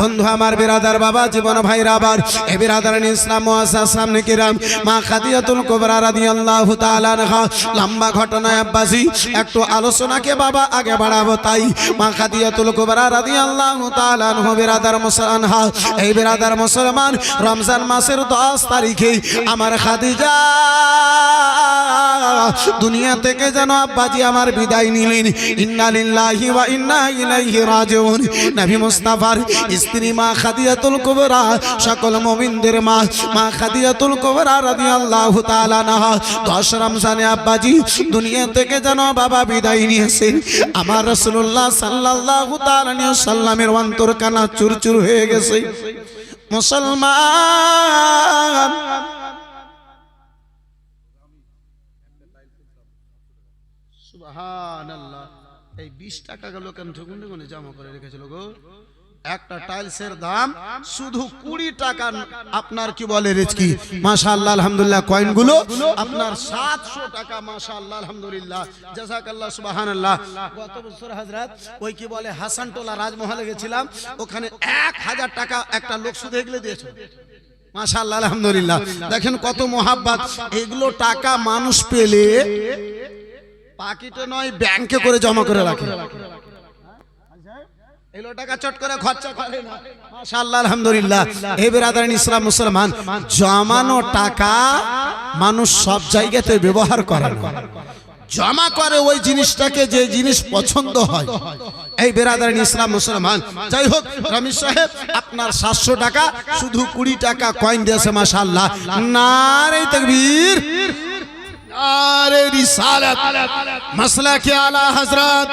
বন্ধু আমার বিরাদার বাবা জীবন ভাইরা আবার এ বিরাদারান ইসলাম মুআসসাস সামনে কিরাম মা খাদিজাতুল কুবরা রাদিয়াল্লাহু তাআলা আনহা লম্বা ঘটনায় আব্বাসি একটু আলোচনাকে বাবা আগে বাড়াবো তাই মা খাদিজাতুল কুবরা রাদিয়াল্লাহু তাআলা আনহা বিরাদার মুসলমান এই বিরাদার মুসলমান রমজান মাসের 10 তারিখে আমার খাদিজা দুনিয়া থেকে যেন আব্বাজি আমার বিদায় নিলেন। ইন্না লিল্লাহি ওয়া ইন্না ইলাইহি রাজিউন। নবী মুস্তাফার স্ত্রী মা খাদিজাতুল কুবরা সকল মুমিনদের মা মা খাদিজাতুল কুবরা রাদিয়াল্লাহু তাআলা আনহা 10 রমজানে আব্বাজি দুনিয়া থেকে যেন বাবা বিদায় নিয়েছেন। আমার রাসূলুল্লাহ সাল্লাল্লাহু তাআলা আলাইহি ওয়াসাল্লামের অন্তর কানা চুরচুর হয়ে গেছে। মুসলমান সুবহানাল্লাহ, এই 20 টাকা গুলো কেন ঠুকুনে ঠুকুনে জমা করে রেখেছিল গো? একটা টাইলসের দাম শুধু 20 টাকা। আপনার কি বলে রেজকি মাশাআল্লাহ আলহামদুলিল্লাহ, কয়েনগুলো আপনার 700 টাকা মাশাআল্লাহ আলহামদুলিল্লাহ জাযাকাল্লাহ সুবহানাল্লাহ। গত বছর হযরত ওই কি বলে হাসানটোলা রাজমহলে গেছিলাম, ওখানে 1000 টাকা একটা লোক শুধু এগুলো দিয়েছে মাশাআল্লাহ আলহামদুলিল্লাহ। দেখেন কত মোহাব্বত। এগুলো টাকা মানুষ পেলে পাকিটে নয় ব্যাংকে করে জমা করে রাখে, এগুলো টাকা চট করে খরচা করে না মাশাআল্লাহ আলহামদুলিল্লাহ। এই বিরাদারান ইসলাম মুসলমান জমানো টাকা মানুষ সব জায়গাতে ব্যবহার করে না, জমা করে ওই জিনিসটাকে যে জিনিস পছন্দ হয়। এই বিরাদারান ইসলাম মুসলমান যাই হোক, রমেশ সাহেব আপনার 700 টাকা শুধু 20 টাকা কয়েন দিয়েছে মাশাআল্লাহ। নারে তাকবীর, আরে রিসালাত মাসলাকে আলা হযরত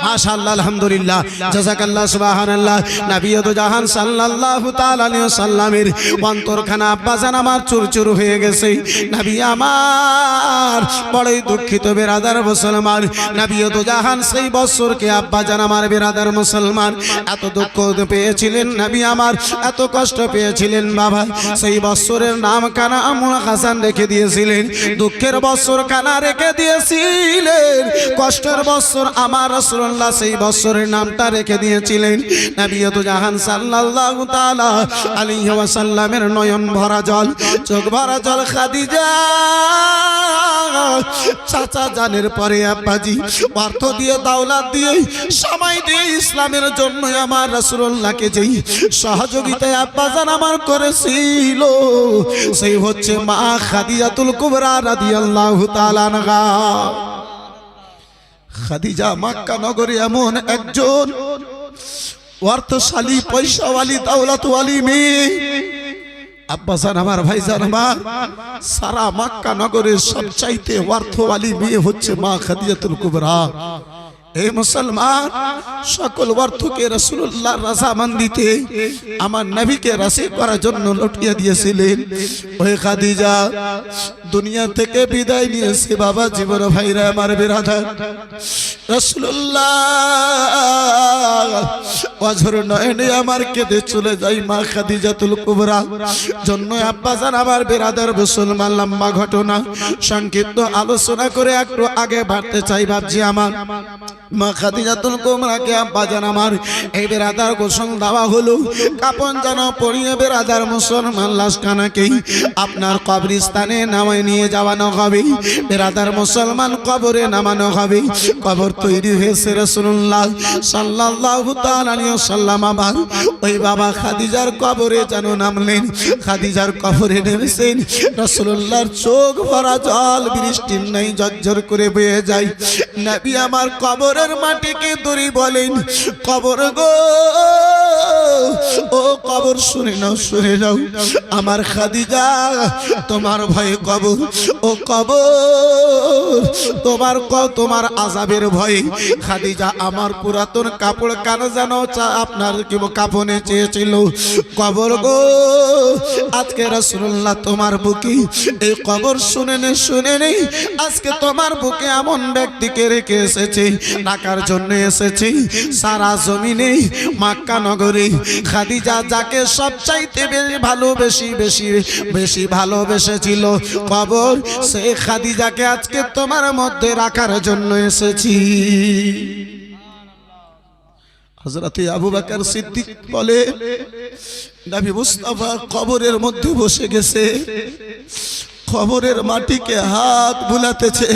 মাশাআল্লাহ আলহামদুলিল্লাহ জাযাকাল্লাহ সুবহানাল্লাহ। নবী তো জাহান সাল্লাল্লাহু তাআলা আলাইহি ওয়াসাল্লামের অন্তরখানা আব্বাজান আমার চুরচুর হয়ে গেছে। নবী আমার বড়ই দুঃখিত বিরাদার মুসলমান। নবী তো জাহান সেই বছরকে আব্বাজান আমার বিরাদার মুসলমান এত দুঃখ পেয়েছিলেন, নবী আমার এত কষ্ট পেয়েছিলেন বাবা। সেই বছরের নাম কানা আমুল হাসান রেখে দিয়েছিলেন, দুঃখের বছর কানা রেখে দিয়েছিলেন, কষ্টের বছর আমার রাসূলুল্লাহ সেই বছরের নামটা রেখে দিয়েছিলেন। নবী তো জাহান সাল্লাল্লাহু তাআলা আলাইহি ওয়াসাল্লামের নয়ন ভরা জল, চোখ ভরা জল খাদিজা চাচা জানের পরে আব্বাজি অর্থ দিয়ে দাওলাত দিয়ে সময় দিয়ে ইসলামের জন্য আমার রাসূলুল্লাহকে যেই সহযোগিতায় আব্বাজান আমার করেছিল সেই হচ্ছে মা খাদিজাতুল কুবরা রাদিয়াল্লাহু তাআলা আনহা। খাদিজা মক্কা নগরে এমন একজন অর্থশালী পয়সাওয়ালী দাওলাতওয়ালী মেয়ে। আব্বাজান আমার ভাইজান আমার সারা মক্কা নগরের সবচাইতে অর্থওয়ালী মেয়ে হচ্ছে মা খাদিজাতুল কুবরা। এই মুসলমান সকল অর্থকে রাসূলুল্লাহর রাজামন্দিতে আমার নবীকে রাজি করার জন্য লুটিয়ে দিয়েছিলেন। ওই খাদিজা দুনিয়া থেকে বিদায় নিয়েছে বাবা জীবন ভাইরা আমার বিরাদার। রাসূলুল্লাহ অঝর নয়নে আমার কেঁদে চলে যায় মা খাদিজাতুল কুবরা জন্য। আব্বাজান আমার বিরাদার মুসলমান লম্বা ঘটনা সংক্ষিপ্ত আলোচনা করে একটু আগে বাড়তে চাই বাপজি আমার। মা খাদিজাতুল কুবরাকে আব্বাজান আমার এই বিরাদার গোসল দেওয়া হলো, কাপন যেন পরিয়ে বিরাদার মুসলমান লাশখানাকেই আপনার কবরস্থানে নামায় নিয়ে যাওয়ানো হবে। বিরাদার মুসলমান কবরে নামানো হবে। কবর তৈরি হয়েছে রাসূলুল্লাহ সাল্লাল্লাহু তাআলা আলাইহি ওয়াসাল্লাম আবার ওই বাবা খাদিজার কবরে যেন নামলেন। খাদিজার কবরে নেমেছেন, রাসূলুল্লাহর চোখ ভরা জল বৃষ্টির নাই ঝরঝর করে বয়ে যায়। নবী আমার কবরের মাটিকে ধরে বলেন, কবর গো ও কবর শুনে নাও, শুনে নাও আমার খাদিজা তোমার ভয়ে কবর, ও কবর তোমার তোমার আযাবের ভয়ে খাদিজা আমার পুরাতন কাপড় কানা যেন আপনার কি কাফনে চেয়েছিল। কবর গো আজকে রাসূলুল্লাহ তোমার বুকে এই কবর শুনে নেই আজকে তোমার বুকে এমন ব্যক্তিকে রেখে এসেছে, টাকার জন্য এসেছি সারা জমিনে মক্কা নগরে খাদিজা যাকে সবচাইতে বেশি ভালোবেসেছিল কবর, সেই খাদিজাকে আজকে তোমার মধ্যে রাখার জন্য এসেছি। হযরত আবু বকর সিদ্দিক বলে নবী মুস্তাফা কবরের মধ্যে বসে গেছে, কবরের মাটিকে হাত বুলাতেছে,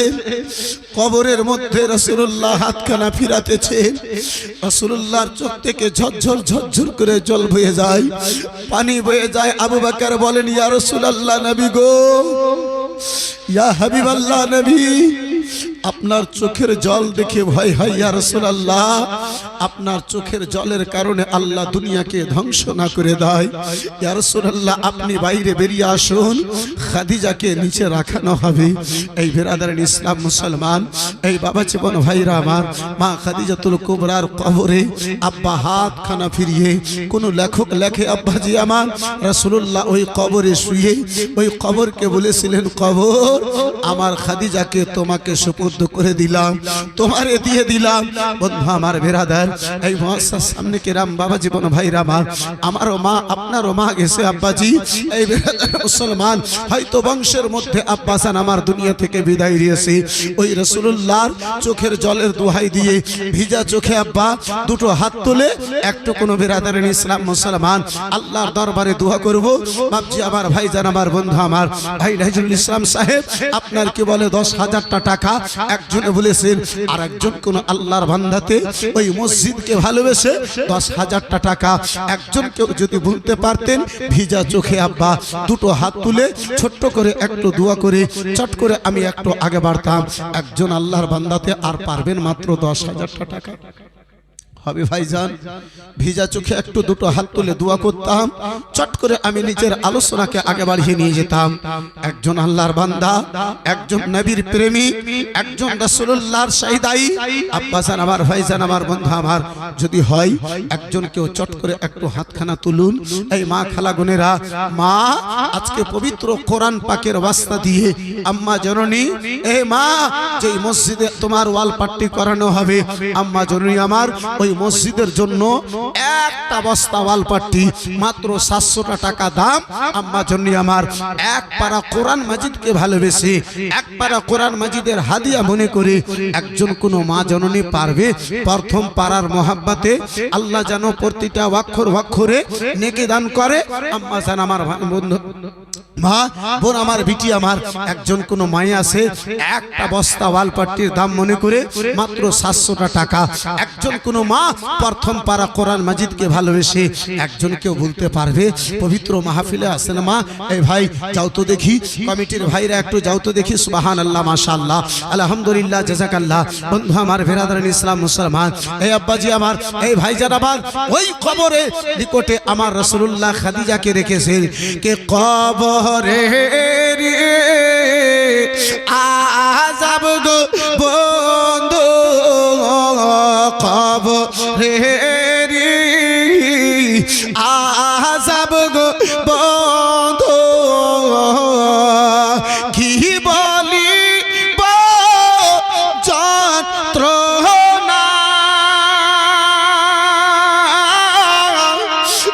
কবরের মধ্যে রাসূলুল্লাহ হাতখানা ফিরাতেছে, রাসূলুল্লাহর চোখ থেকে ঝরঝর ঝরঝর করে জল বয়ে যায়, পানি বয়ে যায়। আবু বকর বলেন ইয়া রাসূলুল্লাহ, নবী গো, ইয়া হাবিবাল্লাহ নবী, আপনার চোখের জল দেখে ভয় হয় ইয়া রাসূলুল্লাহ, আপনার চোখের জলের কারণে আল্লাহ দুনিয়াকে ধ্বংস না করে দেয়। ইয়া রাসূলুল্লাহ, আপনি বাইরে বেরিয়ে আসুন, খাদিজাকে নিচে রাখানো হবে। এই বিরাদারান ইসলাম মুসলমান, এই বাবা জীবন ভাইরা আমার, মা খাদিজাতুল কুবরার কবরে আব্বা হাতখানা ফিরিয়ে কোন লেখক লেখে আব্বাজি আমার রাসূলুল্লাহ ওই কবরে শুয়ে ওই কবরকে বলেছিলেন, কবর আমার খাদিজাকে তোমাকে সুপুর্দ করে দিলাম, তোমারে দিয়ে দিলাম। বন্ধু আমার বিরাদার, এই মুআসসাস সামনে কেরাম বাবা জীবন ভাইরা আমার, আমারও মা আপনারও মা গেছে আব্বাজি। এই বিরাদার মুসলমান, হয়তো বংশের মধ্যে আব্বাসান আমার দুনিয়া থেকে বিদায় দিয়েছে, ওই রাসূলুল্লাহর চোখের জলের দোহাই দিয়ে ভিজা চোখে আব্বা দুটো হাত তুলে একটু কোন বিরাদারের ইসলাম মুসলমান আল্লাহর দরবারে দোয়া করব। বাপজি আমার ভাইজান আমার বন্ধু আমার ভাই রাইজুল ইসলাম সাহেব, আপনার কি বলে 10,000 টাকা একজনে বলেছেন, আর একজন কোন আল্লাহর বান্দাতে ওই মসজিদকে ভালোবেসে 10,000 টাকা একজনকে যদি বলতে পারতেন, ভিজা চোখে আব্বা দুটো হাত তুলে ছোট্ট করে একটু দোয়া করে চট করে আমি একটু আগে বাড়তাম। একজন আল্লাহর বান্দাতে আর পারবেন মাত্র 10,000 টাকা হবে ভাইজান, ভিজা চোখে একটু দুটো হাত তুলে দোয়া করতাম, চট করে আমি নিজের আলোচনাকে আগে বাড়িয়ে নিয়ে যেতাম। একজন আল্লাহর বান্দা, একজন নবীর প্রেমী, একজন রাসূলুল্লাহর শাহিদাই আব্বাসান আমার ভাইজান আমার বন্ধু আমার, যদি হয় একজন কেউ চট করে একটু হাতখানা তুলুন। এই মা খালা বোনেরা, মা আজকে পবিত্র কোরআন পাকের ওয়াস্তা দিয়ে আম্মা জননী, এ মা যেই মসজিদে তোমার ওয়াল পাট্টি করানো হবে, আম্মা জননী আমার ওই মসজিদের জন্য একটা বস্তা ওয়াল পাট্টি মাত্র 700 টাকা দাম। আম্মা জননী আমার এক পারা কোরআন মাজিদকে ভালোবেসে এক পারা কোরআন মাজিদের হাদিয়া মনে করে একজন কোন মা জননী পারবে প্রথম পারার মহাব্বতে আল্লাহ যেন প্রতিটা অক্ষর অক্ষরে নেকি দান করে। আম্মা জান আমার বন্ধু মা বোন আমার বিটি আমার, একজন কোন মায়ে আছে একটা বস্তা ওয়াল পাট্টির দাম মনে করে মাত্র 700 টাকা, একজন কোন মা প্রথম পারা কোরআন মাজিদকে ভালোবেসে একজন কেউ বলতে পারবে পবিত্র মাহফিলে আসেন মা, এই ভাই যাও তো দেখি, কমিটির ভাইরা একটু যাও তো দেখি, সুবহানাল্লাহ মাশাআল্লাহ আলহামদুলিল্লাহ জাযাকাল্লাহ। বন্ধু আমার বিরাদারান ইসলাম মুসলমান, এই আব্বাজি আমার, এই ভাইজান আমার, ওই কবরে নিকটে আমার রাসূলুল্লাহ খাদিজাকে রেখেছেন, কে কবরে আযাব গো বন্ধু, কবরে আযাব গো বন্ধু, কি বলি যন্ত্রণা,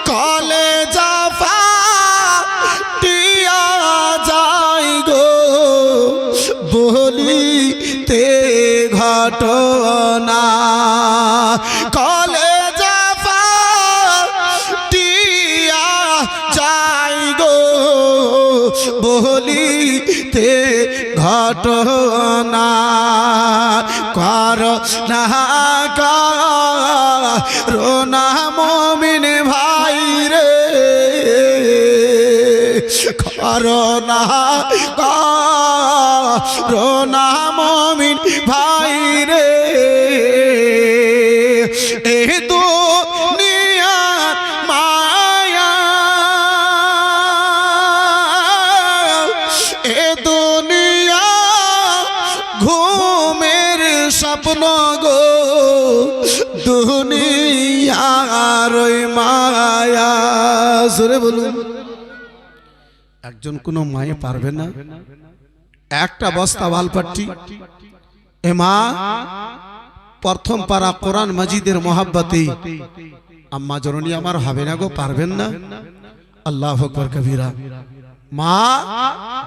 কলেজা ফাটিয়া যায় গো বলিতে ঘটনা, কলেজা ফাটিয়া যায় গো বলিতে ঘটনা, করোনা করোনা মুমিন ভাই রে, করোনা করোনা মুমিন ভাই রে, এ দুনিয়া মায়া, এ দুনিয়া ঘুমের স্বপ্ন গো, দুনিয়ার ওই মায়া। জোরে বলুন, একজন কোন মায়ে পারবে না একটা বস্তা ওয়াল পাট্টি, এ মা প্রথম পারা কোরআন মাজিদের মহাব্বতে আম্মা জননী আমার হবে না গো, পারবেন না। আল্লাহু আকবার কবীরা। মা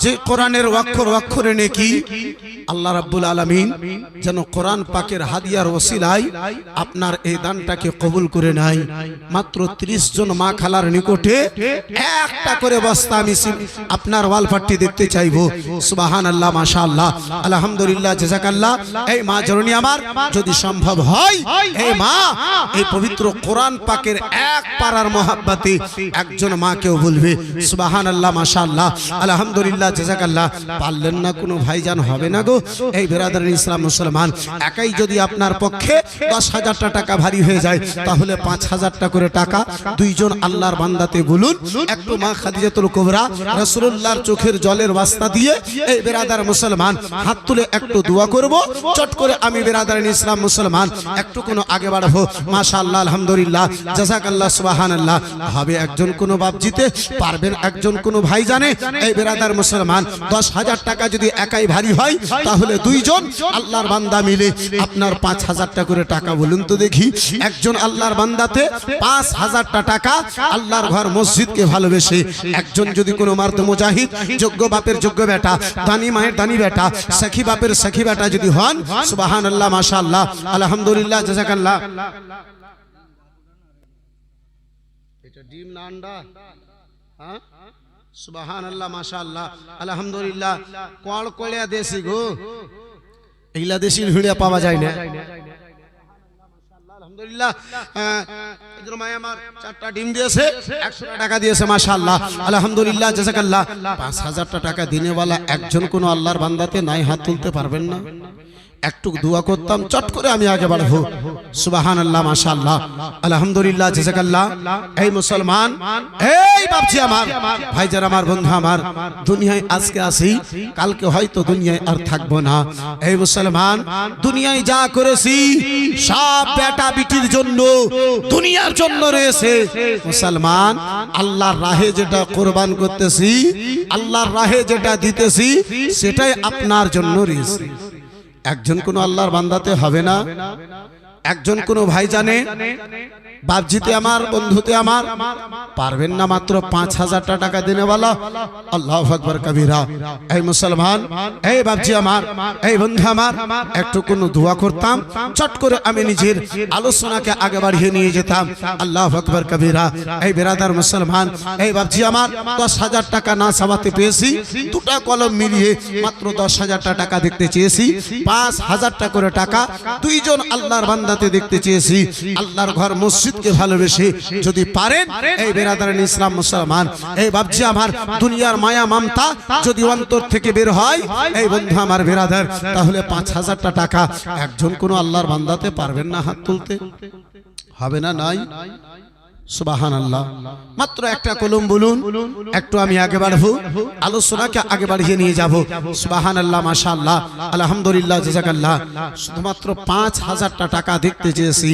যে কোরআনের অক্ষর অক্ষরে নেকি আল্লাহ রাব্বুল আলামিন যেন কোরআন পাকের হাদিয়ার ওসিলায় আপনার এই দানটাকে কবুল করে নেয়। মাত্র 30 জন মা খালার নিকটে একটা করে বস্তা আমি আপনার ওয়ালপাট্টি দেখতে চাইবো। সুবহানাল্লাহ, মাশাআল্লাহ, আলহামদুলিল্লাহ, জাযাকাল্লাহ। এই মা জননী আমার, যদি সম্ভব হয় এই মা এই পবিত্র কোরআন পাকের এক পারার মহাব্বতে একজন মাকেও বলবে। সুবহানাল্লাহ, মাশাআল্লাহ, আলহামদুলিল্লাহ, জাযাকাল্লাহ। পারলেন না কোনো ভাইজান, হবে না গো। এই বেরাদার ইসলাম মুসলমান, একাই যদি আপনার পক্ষে 10,000 টাকা ভারী হয়ে যায়, তাহলে 5,000 করে টাকা দুইজন আল্লাহর বান্দাতে বলুন। একটু মা খাদিজাতুল কুবরা রাসূলুল্লাহর চোখের জলের ওয়াস্তা দিয়ে এই বেরাদার মুসলমান হাত তুলে একটু দোয়া করব। চট করে আমি বেরাদার ইসলাম মুসলমান একটু কোনো আগে বাড়বো। মাশাআল্লাহ, আলহামদুলিল্লাহ, জাযাকাল্লাহ, সুবহানাল্লাহ। হবে একজন কোনো বাপ জিতে পারবেন, একজন কোনো ভাই জানে এই বেরাদার মুসলমান 10,000 টাকা যদি একাই ভারী হয়, তাহলে দুইজন আল্লাহর বান্দা মিলে আপনার 5,000 করে টাকা বলুন তো দেখি। একজন আল্লাহর বান্দাতে 5,000 টাকা আল্লাহর ঘর মসজিদকে ভালোবেসে, একজন যদি কোনো মার্দ মুজাহিদ, যোগ্য বাপের যোগ্য বেটা, দানি মায়ের দানি বেটা, সখী বাপের সখী বেটা যদি হন, সুবহানাল্লাহ, মাশাআল্লাহ, আলহামদুলিল্লাহ, জাযাকাল্লাহ। এটা ডিম না আন্ডা? হ্যাঁ, সুবহানাল্লাহ, মাশাআল্লাহ, আলহামদুলিল্লাহ। কড়কড়িয়া দেশি গো, এইলা দেশির ভিড়ে পাওয়া যায় না। আলহামদুলিল্লাহ, এদের মায়ে আমার 4টা ডিম দিয়েছে, 100 টাকা দিয়েছে, মাশাআল্লাহ, আলহামদুলিল্লাহ, জাযাকাল্লাহ। 5,000 টাকা দিনেওয়ালা একজন কোন আল্লাহর বান্দাতে নাই, হাত তুলতে পারবেন না? একটু দোয়া করতাম, চট করে আমি আগে বাড়বো। সুবহানাল্লাহ, মাশাআল্লাহ, আলহামদুলিল্লাহ, জাযাকাল্লাহ। এই মুসলমান, এই বাপজি আমার, ভাইজান আমার, বন্ধু আমার, দুনিয়ায় আজকে আসি, কালকে হয়তো দুনিয়ায় আর থাকবো না। এই মুসলমান, দুনিয়ায় যা করেছি সব বেটা বিটির জন্য, দুনিয়ার জন্য রয়েছে। মুসলমান, আল্লাহর রাহে যেটা কোরবান করতেছি, আল্লাহর রাহে যেটা দিতেছি, সেটাই আপনার জন্য রয়েছে। একজন কোন আল্লাহর বান্দাতে হবে না? একজন কোন ভাই জানে বাপজিতে আমার, বন্ধুতে আমার পারবেন না? মাত্র 5,000 টাকা দিনেওয়ালা, আল্লাহু আকবার কবীরা। এই মুসলমান, এই বাপজি আমার, এই বন্ধু আমার, একটু কোন দোয়া করতাম, চট করে আমি নিজের আলোচনাকে আগে বাড়িয়ে নিয়ে যেতাম। আল্লাহু আকবার কবীরা। এই বেরাদার মুসলমান, এই বাপজি আমার, 10,000 টাকা না চাওয়াতে পেয়েছি, দুটা কলম মিলিয়ে মাত্র 10,000 টাকা দেখতে চেয়েছি। 5,000 করে টাকা দুইজন আল্লাহর বান্দাতে দেখতে চেয়েছি। আল্লাহর ঘর মসজিদকে ভালোবেসে যদি পারেন, এই বেরাদারান ইসলাম মুসলমান, এই বাপজি আমার, দুনিয়ার মায়া মমতা যদি অন্তর থেকে বের হয়, এই বন্ধু আমার বেরাদার, তাহলে 5,000 টাকা একজন কোন আল্লাহর বান্দাতে পারবেন না হাত তুলতে? হবে না? নাই? সুবহানাল্লাহ। মাত্র একটা কলম বলুন, একটু আমি আগে বাড়বো, আলোচনাকে আগে বাড়িয়ে নিয়ে যাব। সুবহানাল্লাহ, মাশাআল্লাহ, আলহামদুলিল্লাহ, জাযাকাল্লাহ। শুধুমাত্র 5,000 টাকা দেখতে চেয়েছি।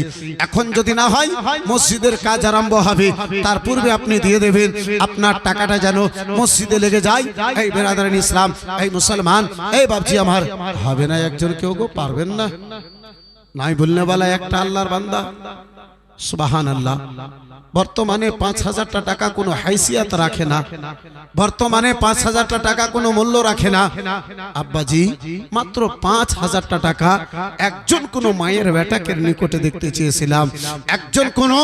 এখন যদি না হয়, মসজিদের কাজ আরম্ভ হবে, তার পূর্বে আপনি দিয়ে দেবেন। আপনার টাকাটা যেন মসজিদে লেগে যায়। এই বেরাদারান ইসলাম, এই মুসলমান, এই বাপজি আমার, হবে না একজন কেউ গো? পারবেন না? নাই বললে বলা একটা আল্লাহর বান্দা। সুবহানাল্লাহ। বর্তমানে 5,000 টাকা কোনো হাইসিয়াত রাখে না, বর্তমানে 5,000 টাকা কোনো মূল্য রাখে না। আব্বাজি, মাত্র 5,000 টাকা একজন কোনো মায়ের বেটাকে নিকটে দেখতে চেয়েছিলাম, একজন কোনো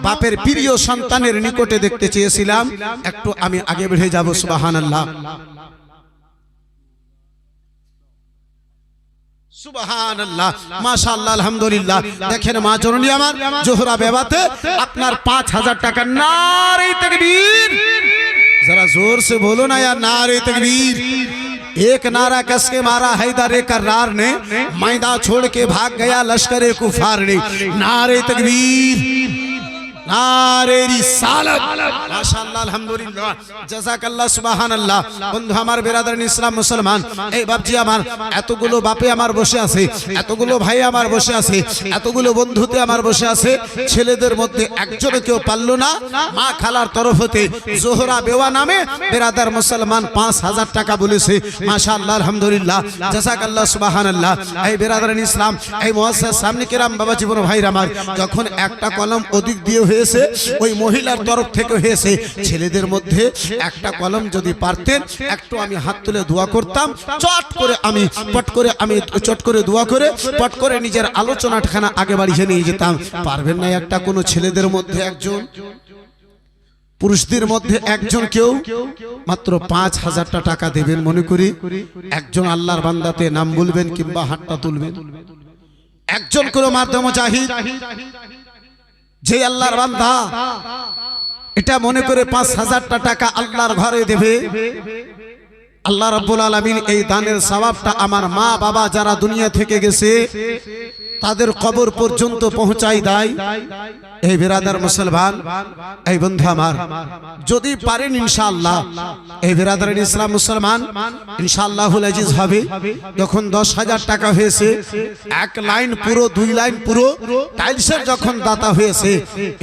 বাপের প্রিয় সন্তানের নিকটে দেখতে চেয়েছিলাম। একটু আমি আগে বেড়ে যাব। সুবহানাল্লাহ, সুবহানাল্লাহ, মাশাআল্লাহ, আলহামদুলিল্লাহ। দেখেন মা জননী আমার, জোহরা বেবাতে আপনার 5,000 টাকা। নারে তাকবীর, जरा जोर से बोलो ना यार, नारे तकबीर। एक नारा कस के मारा हैदर कर्रार ने, मैदान छोड़ के भाग गया लश्कर कुफार ने। नारे तकबीर, नारे रिसालत, माशाअल्लाह, अल्हम्दुलिल्लाह, জাযাকাল্লাহ, সুবহানাল্লাহ। বন্ধু আমার, বেরাদারান ইসলাম মুসলমান, এই বাপজি আমার, এতগুলো বাপে আমার বসে আছে, এতগুলো ভাই আমার বসে আছে, এতগুলো বন্ধুতে আমার বসে আছে, ছেলেদের মধ্যে একজনও কেউ পারলো না মা খালার তরফ হতে জোহরা বেওয়া নামে বেরাদার মুসলমান 5,000 টাকা বলেছে। মাশাআল্লাহ, আলহামদুলিল্লাহ, জাযাকাল্লাহ, সুবহানাল্লাহ। এই বেরাদারান ইসলাম, এই মুআজ্জাজ সামনে কেরাম, বাবা জীবন ভাইরা আমার, যখন একটা কলম অধিক দিয়ে হয়েছে, ওই মহিলার তরফ থেকে হয়েছে। ছেলেদের মধ্যে একটা কলম যদি পারতেন, একটু আমি হাত তুলে দোয়া করতাম, চট করে আমি চট করে দোয়া করে পট করে নিজের আলোচনাখানা আগে বাড়িয়ে নিয়ে যেতাম। পারবেন না একটা কোনো ছেলেদের মধ্যে একজন, পুরুষদের মধ্যে একজন কেউ মাত্র 5,000 টাকা দেবেন, মনে করি একজন আল্লাহর বান্দাতে নাম বলবেন কিংবা হাতটা তুলবেন। একজন করে মাধ্যম মুজাহিদ যে আল্লাহর বান্দা এটা মনে করে 5,000 টাকা আল্লাহর ঘরে দেবে, আল্লাহ রাব্বুল আলামিন এই দানের সওয়াবটা আমার মা বাবা যারা দুনিয়া থেকে গেছে তাদের কবর পর্যন্ত পৌঁছাই দেয়। এই বিরাদার মুসলমান, এই বন্ধু আমার, যদি পারেন ইনশাআল্লাহ, এই বিরাদার ইসলাম মুসলমান ইনশাআল্লাহুল আজিজ হবে। যখন 10,000 টাকা হয়েছে, 1 লাইন পুরো 2 লাইন পুরো টাইলসের যখন দাতা হয়েছে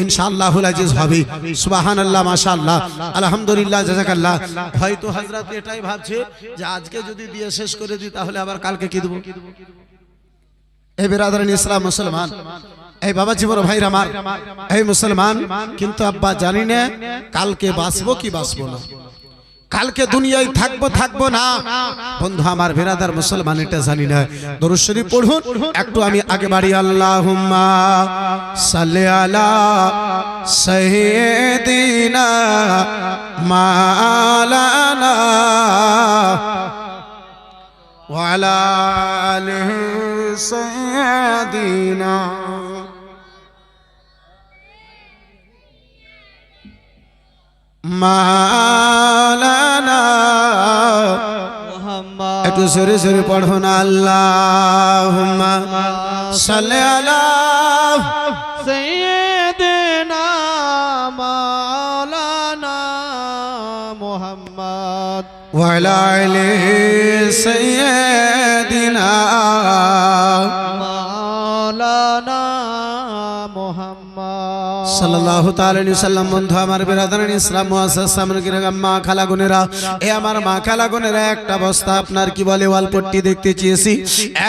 ইনশাআল্লাহুল আজিজ হবে। সুবহানাল্লাহ, মাশাআল্লাহ, আলহামদুলিল্লাহ, জাযাকাল্লাহ। হয়তো হযরত এটাই ভাবছে যে আজকে যদি দিয়ে শেষ করে দিই তাহলে আবার কালকে কি দেব। এই বিরাদারান ইসলাম মুসলমান, এই বাবাজি বড় ভাইরা আমার, এই মুসলমান, কিন্তু আব্বা জানি না কালকে বাঁচবো কি বাঁচবো না, কালকে দুনিয়ায় থাকবো না। বন্ধু আমার বিরাদার মুসলমান, এটা জানি না। দরুদ শরীফ পড়ুন একটু, আমি আগে বাড়ি। আল্লাহুম্মা সাল্লি আলা সাইয়্যিদিনা মাওলানা ওয়া আলা আলিহি সাইয়্যিদিনা মাওলানা মুহাম্মদ। একটু জোরে জোরে পড়ুন। আল্লাহুম্মা সাল্লি আলা সাইয়্যিদিনা মাওলানা মুহাম্মদ ওয়া আলা আলি সাইয়্যিদিনা মাওলানা মুহাম্মদ সাল্লাল্লাহু তাআলা আলাইহি ওয়াসাল্লাম। বন্ধু আমার বিরাদারান ইসলাম মুআসসাস সামগ্রীর আম্মা খালা গুনেরা, এ আমার মা খালা গুনেরা, একটা বস্তা আপনার কি বলে ওয়ালপট্টি দেখতে চেয়েছি,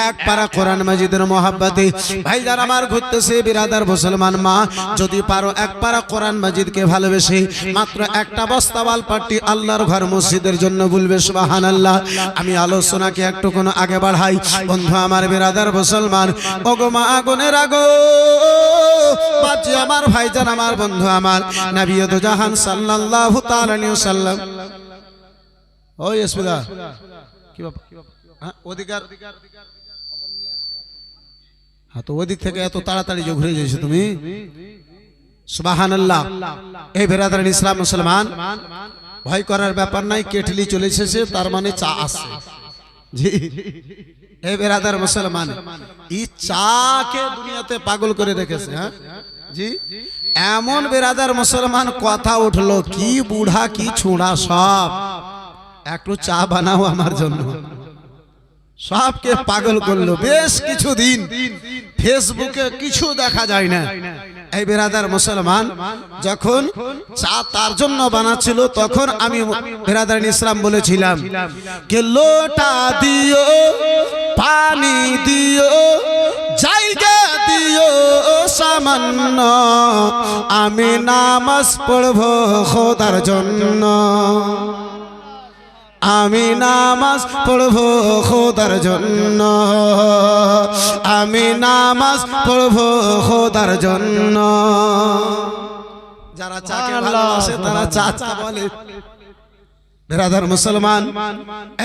এক পারা কোরআন মাজিদের মহব্বতে ভাইজান আমার ঘুরতেছে। বিরাদার মুসলমান মা, যদি পারো এক পারা কোরআন মাজিদকে ভালোবেসে মাত্র একটা বস্তা ওয়ালপট্টি আল্লাহর ঘর মসজিদের জন্য বলবে সুবহানাল্লাহ। আমি আলোচনাকে একটু কোনো আগে বাড়াই। বন্ধু আমার বিরাদার মুসলমান, ওগো মা গুনেরা গো, বাচ্চা আমার ভাইজান আমার, বন্ধু আমার, নবী দু জাহান সাল্লাল্লাহু তাআলা আলাইহি ওয়াসাল্লাম। ওই ইসমিদা কি বাবা, হ্যাঁ অধিকার, হ্যাঁ তো ওদিক থেকে এত তাড়াতাড়ি যে ঘুরে যাইছো তুমি, সুবহানাল্লাহ। এই বিরাদার ইসলাম মুসলমান, ভয় করার ব্যাপার নাই, কেটলি চলে এসেছে তার মানে চা আছে। জি, এই বিরাদার মুসলমান, এই চাকে দুনিয়াতে পাগল করে রেখেছে। হ্যাঁ জি, এমন বিরাদার মুসলমান কথা উঠলো, কি বুড়া কি ছোড়া সব, একটু চা বানাও আমার জন্য, সবকে পাগল করলো। বেশ কিছুদিন ফেসবুকে কিছু দেখা যায় না। এই বিরাদার মুসলমান, যখন চা তার জন্য বানাচ্ছিল তখন আমি বিরাদার ইসলাম বলেছিলাম কে লোটা দিও, পানি দিও, জায়গা দিও সামান্য, আমি নামাজ পড়বো খোদার জন্য, আমি নামাজ পড়বো খোদার জন্য, আমি নামাজ পড়বো খোদার জন্য। যারা চাকে ভালোবাসে তারা চা বলে। বিরাদার মুসলমান,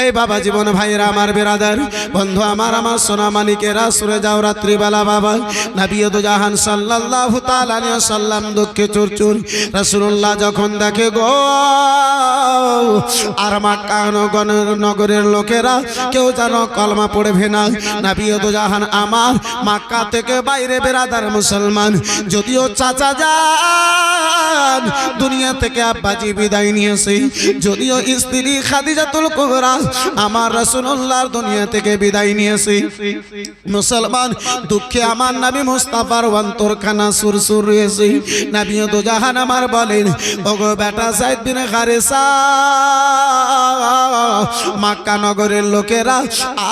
এই বাবা জীবন ভাইরা আমার, বিরাদার বন্ধু আমার, আমার সোনা মানিকেরা, সরে যাও রাত্রিবেলা বাবা। নবী দু জাহান সাল্লাল্লাহু তাআলা আলাইহি ওয়াসাল্লাম দুঃখে চুরচুর রাসূলুল্লাহ যখন দেখে গো, আর মক্কা নগরের লোকেরা কেউ যেন কলমা পড়বে না। নবী দু জাহান আমার মক্কা থেকে বাইরে, বিরাদার মুসলমান, যদিও চাচা যায় যান দুনিয়া থেকে আব্বাজি বিদায় নিয়েছে যদিও স্ত্রী খাদিজাতুল কুবরা আমার রাসূলুল্লাহর দুনিয়া থেকে বিদায় নিয়েছে মুসলমান দুঃখে আমার নবী মুস্তাফার অন্তরখানা সুরসুর রয়েছে নবী তো জাহান আমার বলেন ওগো বেটা যায়েদ বিন হারেসা মক্কা নগরের লোকেরা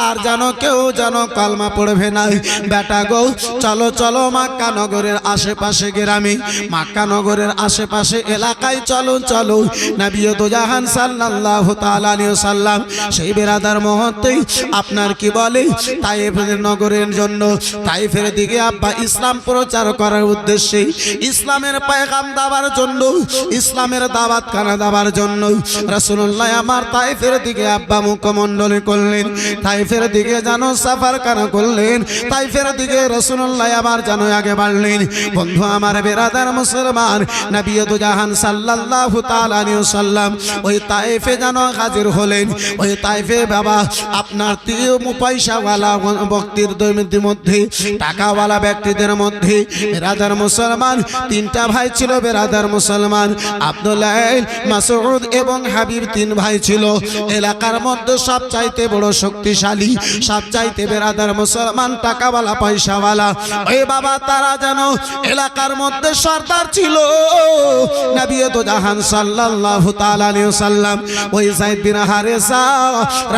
আর জানো কেউ জানো কালমা পড়বে না বেটা গো চলো চলো মক্কা নগরের আশেপাশে গ্রামে মক্কা নগরের আশেপাশে এলাকায় চলো চলো নবী তো জাহান সাল্লাল্লাহু তাআলা আলাইহি ওয়াসাল্লাম সেই বেরাদার মুহূর্তেই আপনার কি বলে তায়েফের নগরের জন্য তায়েফের দিকে আব্বা ইসলাম প্রচার করার উদ্দেশ্যে ইসলামের পয়গাম দেওয়ার জন্য ইসলামের দাওয়াত খানা দেওয়ার জন্য রাসূলুল্লাহ আমার তায়েফের দিকে আব্বা মুখমণ্ডলী করলেন তায়েফের দিকে জানো সফর কানা করলেন তায়েফের দিকে রাসূলুল্লাহ আমার জানো আগে বাড়লেন বন্ধু আমার বেরাদার মুসলমান নবী তো জাহান সাল্লাল্লাহু তাআলা আলাইহি ওয়াসাল্লাম ওই তায়েফে জানো হাজির হলেন ওই তায়েফে বাবা আপনার তিয় পয়সাওয়ালা ব্যক্তিদের মধ্যে টাকাওয়ালা ব্যক্তিদের মধ্যে বেরাদার মুসলমান তিনটা ভাই ছিল বেরাদার মুসলমান আব্দুল্লাহ মাসউদ এবং হাবিব তিন ভাই ছিল এলাকার মধ্যে সবচাইতে বড় শক্তিশালী সবচাইতে বেরাদার মুসলমান টাকাওয়ালা পয়সাওয়ালা ওই বাবা তারা জানো এলাকার মধ্যে সর্দার ছিল নবী তো জাহান সাল্লাল্লাহু তাআলা আলাইহি ওয়াসাল্লাম ওই যায়েদ বিন হারেসা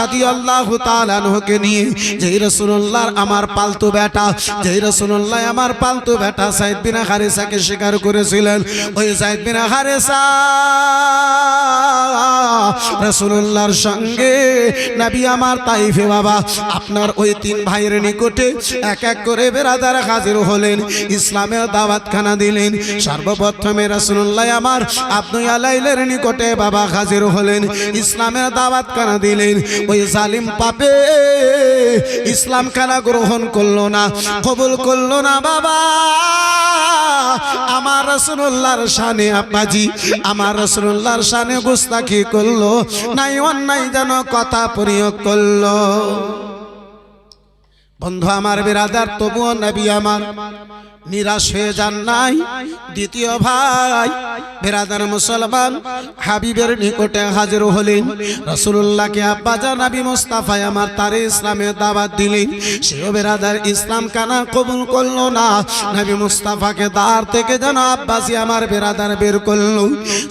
রাদিয়াল্লাহু তাআলা আনহুকে নিয়ে যেই রাসূলুল্লাহর আমার পালতু বেটা যেই রাসূলুল্লাহ আমার পালতু বেটা যায়েদ বিন হারেসাকে স্বীকার করেছিলেন ওই যায়েদ বিন হারেসা রাসূলুল্লাহর সঙ্গে নবী আমার তায়েফে বাবা আপনার ওই তিন ভাইয়ের নিকটে এক এক করে বেরাদার হাজির হলেন ইসলামের দাওয়াত খানা দিলেন সর্বপ্রথমে রাসূলুল্লাহ আমার আব্দুল্লাহ লাইলের নিকটে বাবা হাজির হলেন ইসলামের দাওয়াত খানা দিলেন ওই জালিম পাপে ইসলাম খানা গ্রহণ করলো না কবুল করলো না বাবা আমার রাসূলুল্লাহর শানে আব্বাজি আমার রাসূলুল্লাহর শানে গুস্তাখি করলো নাই অন্যায় যেন কথা প্রয়োগ করলো বন্ধু আমার বিরাদার তবুও নবী আমার নিরাশ হয়ে যান নাই দ্বিতীয় ভাই বিরাদার মুসলমান হাবিবের নিকটে হাজির হলেন রাসূলুল্লাহকে আব্বা জান নবী মুস্তাফা আমার তারে ইসলামের দাওয়াত দিলেন সেও বিরাদার ইসলাম কানা কবুল করলো না নবী মুস্তাফাকে দ্বার থেকে যেন আব্বাসি আমার বিরাদার বের করলো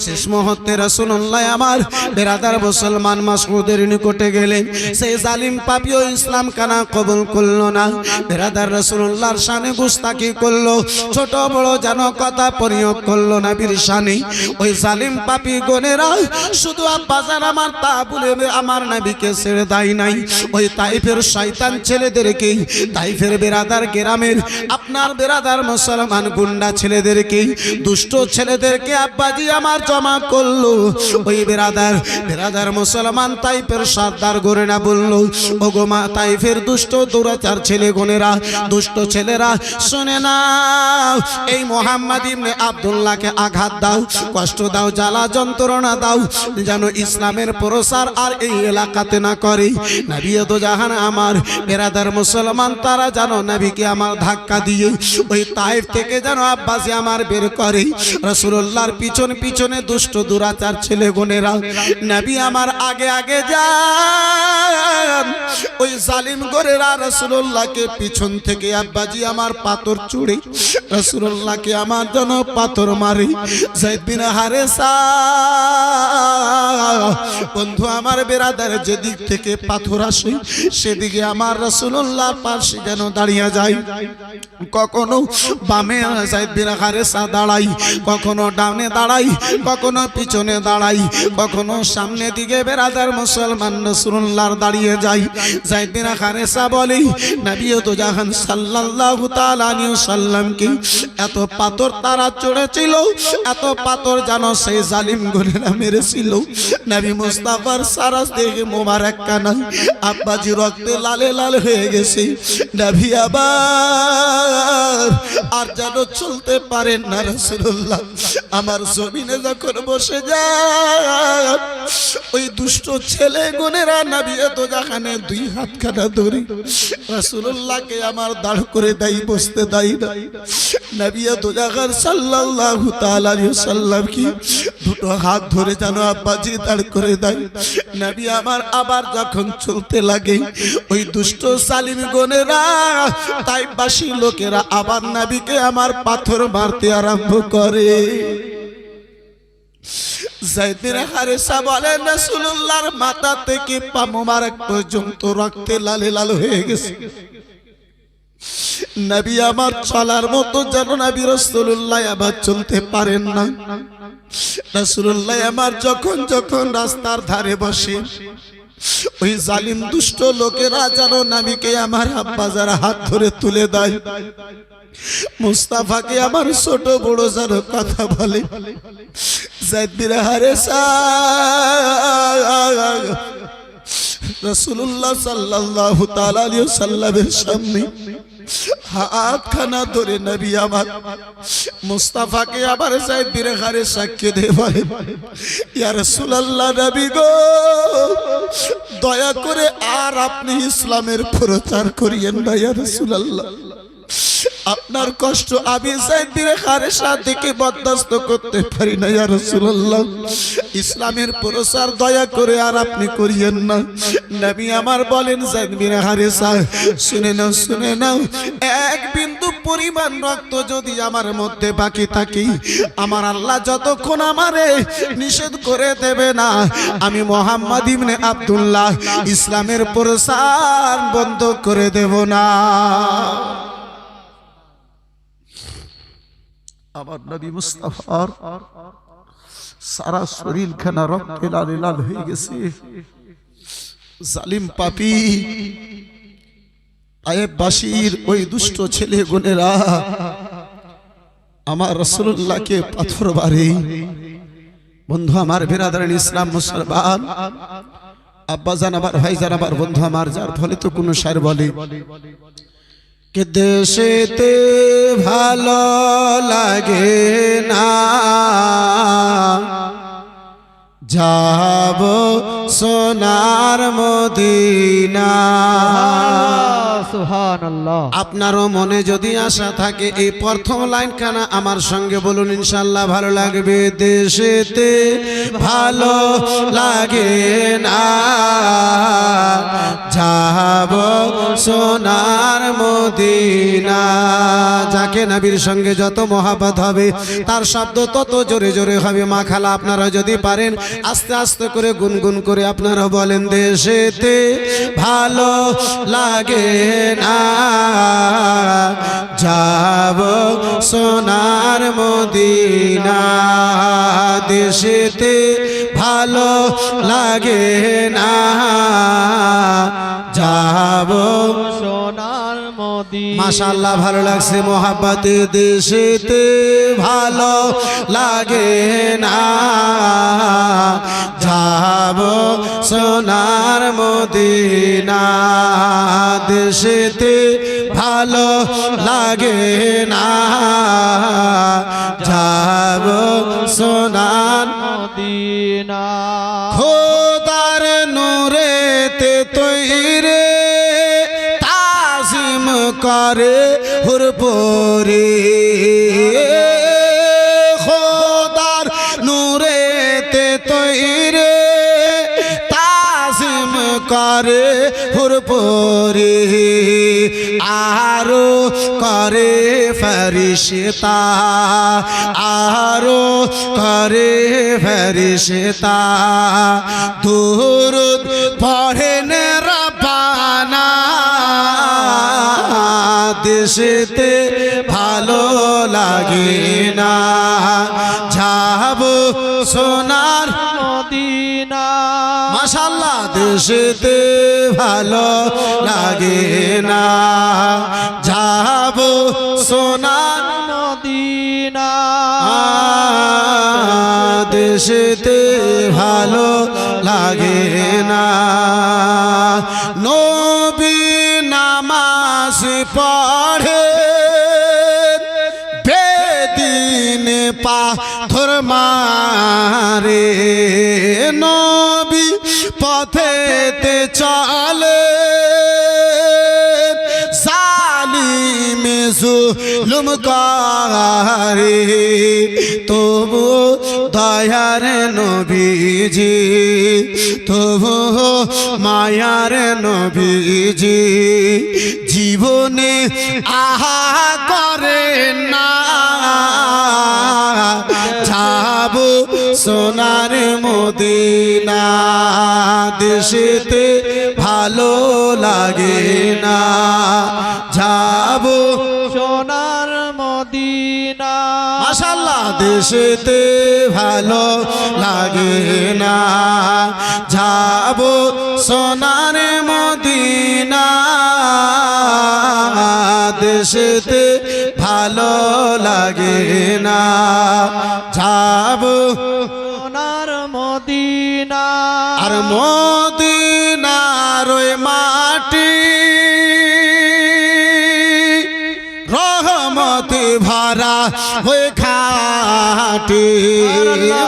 শেষ মুহূর্তে রাসূলুল্লাহ আমার বিরাদার মুসলমান মাসউদের নিকটে গেলেন সেই জালিম পাপীও ইসলাম কানা কবুল করলো না বিরাদার রাসূলুল্লাহর শানে গুস্তাখি করলো ছোট বড় যেন কথা প্রয়োগ করলো নবীর শানে ওই জালিম পাপী গনেরা শুধু আব্বাজান আমার তা বলে আমার নবীকে ছেড়ে দেয় নাই ওই তায়েফের শয়তান ছেলেদেরকে তায়েফের বেরাদার গ্রামের আপনার বেরাদার মুসলমান গুন্ডা ছেলেদেরকে দুষ্ট ছেলেদেরকে আব্বাজি আমার জমা করলো ওই বেরাদার মুসলমান তায়েফের সর্দার গনেরা বললো ওগো মা তায়েফের দুষ্ট দুরাচার ছেলে গনেরা দুষ্ট ছেলেরা শুনে না এই মুহাম্মদ ইবনে আব্দুল্লাহকে আঘাত দাও কষ্ট দাও জ্বালা যন্ত্রণা দাও যেন ইসলামের প্রসার আর এই এলাকাতে না করে নবী তো জাহান আমার বেরাদার মুসলমান তারা জানো নবীকে আমার ধাক্কা দিয়ে ওই তায়েফ থেকে যেন আব্বাসি আমার বের করে রাসূলুল্লাহর পিছন পিছনে দুষ্ট দুরাচার ছেলে গনেরা নবী আমার আগে আগে যান ওই জালিম গরেরা রাসূলুল্লাহকে পিছন থেকে আব্বাজি আমার পাথর ছুড়ে রাসূলুল্লাহকে আমার জন্য পাথর মারে যায়েদ বিন হারেসা বন্ধু আমার বেরাদার যেদিক থেকে পাথর আসে সেদিকে আমার রাসূলুল্লাহর পাশে যেন দাঁড়িয়ে যায় কখনো বামে যায়েদ বিন হারেসা দাঁড়াই কখনো ডানে দাঁড়াই কখনো পিছনে দাঁড়াই কখনো সামনে দিকে বেরাদার মুসলমান রাসূলুল্লাহর দাঁড়িয়ে যায় যায়েদ বিন হারেসা বলে নবী তো জাহান সাল্লাল্লাহু তাআলা আলাইহি ওয়াসাল্লামকে এত পাথর তারা চড়েছিল এত পাথর জানো সেই জালিম গনেরা মেরেছিল নবী মুস্তাফার সারা দেহে মোবারক কানা আব্বাজি রক্তে লালে লাল হয়ে গেছে নবী আবার আর যেন চলতে পারেন না রাসূলুল্লাহ আমার জমিনে যখন বসে যায় ওই দুষ্ট ছেলে গনেরা নবী তো জাহানে দুই হাত কাটা ধরে রাসূলুল্লাহকে আমার দাঁড় করে দেয় বসতে দেয় না নবী দুজাগার সাল্লাল্লাহু তাআলা আলাইহি ওয়াসাল্লাম কি দুটো হাত ধরে যেন আব্বাজি দাঁড় করে দেয়। নবী আমার আবার যখন চলতে লাগে ওই দুষ্ট সালিম গনেরা তাইবাসী লোকেরা আবার নবীকে আমার পাথর মারতে আরম্ভ করে। যায়েদ বিন হারেসা বলেন রাসূলুল্লাহর মাথা থেকে পা মোবারক পর্যন্ত রক্তে লালে লাল হয়ে গেছে। নবী আমার চলার মতো যেন নবী রাসূলুল্লাহ আবার চলতে পারেন না। রাসূলুল্লাহ আমার যখন যখন রাস্তার ধারে বসে ওই জালিম দুষ্ট লোকেরা যেন নবীকে আমার আব্বা যারা হাত ধরে তুলে দেয়। মুস্তাফাকে আমার ছোট বড় যেন কথা বলে। যায়েদ বিন হারেসা রাসূলুল্লাহ সাল্লাল্লাহু তাআলা আলাইহি ওয়াসাল্লামের সামনে হাতখানা ধরে নবী আমার মুস্তাফাকে আবার যায়েদ বিন হারেসা কেঁদে বলে, ইয়া রাসূলুল্লাহ নবী গো, দয়া করে আর আপনি ইসলামের প্রচার করিয়েন না ইয়া রাসূলুল্লাহ। আপনার কষ্ট আমি যায়েদ বিন হারেসা থেকে বরদাস্ত করতে পারি না ইয়া রাসূলুল্লাহ। ইসলামের প্রচার দয়া করে আর আপনি করিয়েন না। নবী আমার বলেন, যায়েদ বিন হারেসা শুনে নাও, শুনে নাও, এক বিন্দু পরিমাণ রক্ত যদি আমার মধ্যে বাকি থাকে, আমার আল্লাহ যতক্ষণ আমারে নিষেধ করে দেবে না, আমি মুহাম্মদ ইবনে আব্দুল্লাহ ইসলামের প্রচার বন্ধ করে দেব না। আমার নবী মুস্তাফার সারা শরীর খানা রক্তে লাল লাল হয়ে গেছে। জালিম পাপী তায়েববাসীর ওই দুষ্ট ছেলে গুনেরা আমার রাসূলুল্লাহকে পাথর মারে। বন্ধু আমার, বিরাদরান ইসলাম মুসলমান আব্বা জান আমার, ভাই জান আমার, বন্ধু আমার, যার ফলে তো কোনো শায়ের বলে কে দেশেতে ভালো লাগে না, যাব সোনার মদিনা। সুবহানাল্লাহ। আপনারও মনে যদি আশা থাকে এই প্রথম লাইন কানা আমার সঙ্গে বলুন, ইনশাআল্লাহ ভালো লাগবে। দেশেতে ভালো লাগে না, যাব সোনার মদিনা। যাকে নবীর সঙ্গে যত মহাব্বত হবে তার শব্দ তত জোরে জোরে হবে। মা খালা আপনারা যদি পারেন আস্তে আস্তে করে গুনগুন করে আপনারা বলেন, দেশেতে ভালো লাগে না, যাব সোনার মদিনা। দেশেতে ভালো লাগে না, যাব সোনার মদিনা। মাশাআল্লাহ, ভালো লাগছে মোহাব্বতে। দেশেতে ভালো লাগে না, যাব সোনার মদিনা। দেশেতে ভালো লাগে না, যাব সোনার মদিনা। খোদার নূরেতে তৈরে তাজিম করে হুরপুরে। খোদার নূরেতে তৈরে তাজিম করে হুরপুরে। আরো করে ফেরেশতা, আরো করে ফেরেশতা, দুরূদ পড়েন রব্বানা। দেশেতে ভালো লাগে না, যাব সোনার মদিনা। মাশাআল্লাহ, দেশেতে ভালো লাগে না, যাব সোনার মদিনা। দেশেতে ভালো লাগে না। নবী নামাজ পড়ে বেদিন পাথর মারে। নবী পথেতে চলে জালিম জুলুম করে তবু দয়ার নবীজি তবু মায়ার নবীজি জীবনে আহা করে না যাব সোনার মদিনা দেশেতে ভালো লাগে না যাব সোনার মদিনা মাশাআল্লাহ দেশেতে ভালো লাগে না যাব সোনার মদিনা দেশেতে ভালো লাগে না যাব সোনার মদিনা আর মদিনার ওই মাটি রহমতে ভরা হয়ে খাটি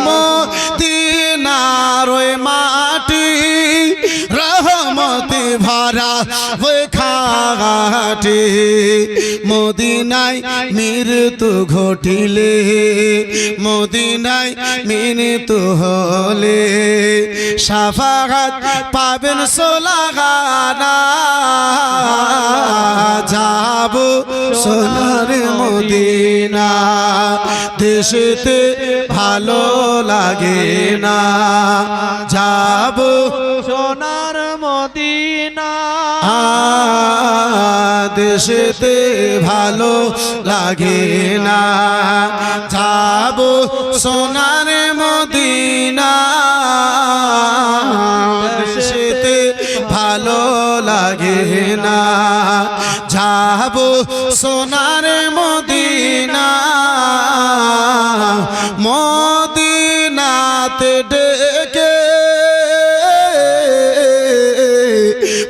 মদিনার ওই মাটি রহমতে ভরা হয়ে খাটি মদিনায় মৃত্যু ঘটিলে মদিনায় মৃত্যু হলে শাফাআত পাবেন সোলাগানা যাব সোনার মদিনা দেশেতে ভালো লাগে না যাব সোনার মদিনা দেশেতে ভালো লাগে না যাব সোনার মদিনা দেশেতে ভালো লাগে না যাব সোনার মদিনা মদিনাতে ডেকে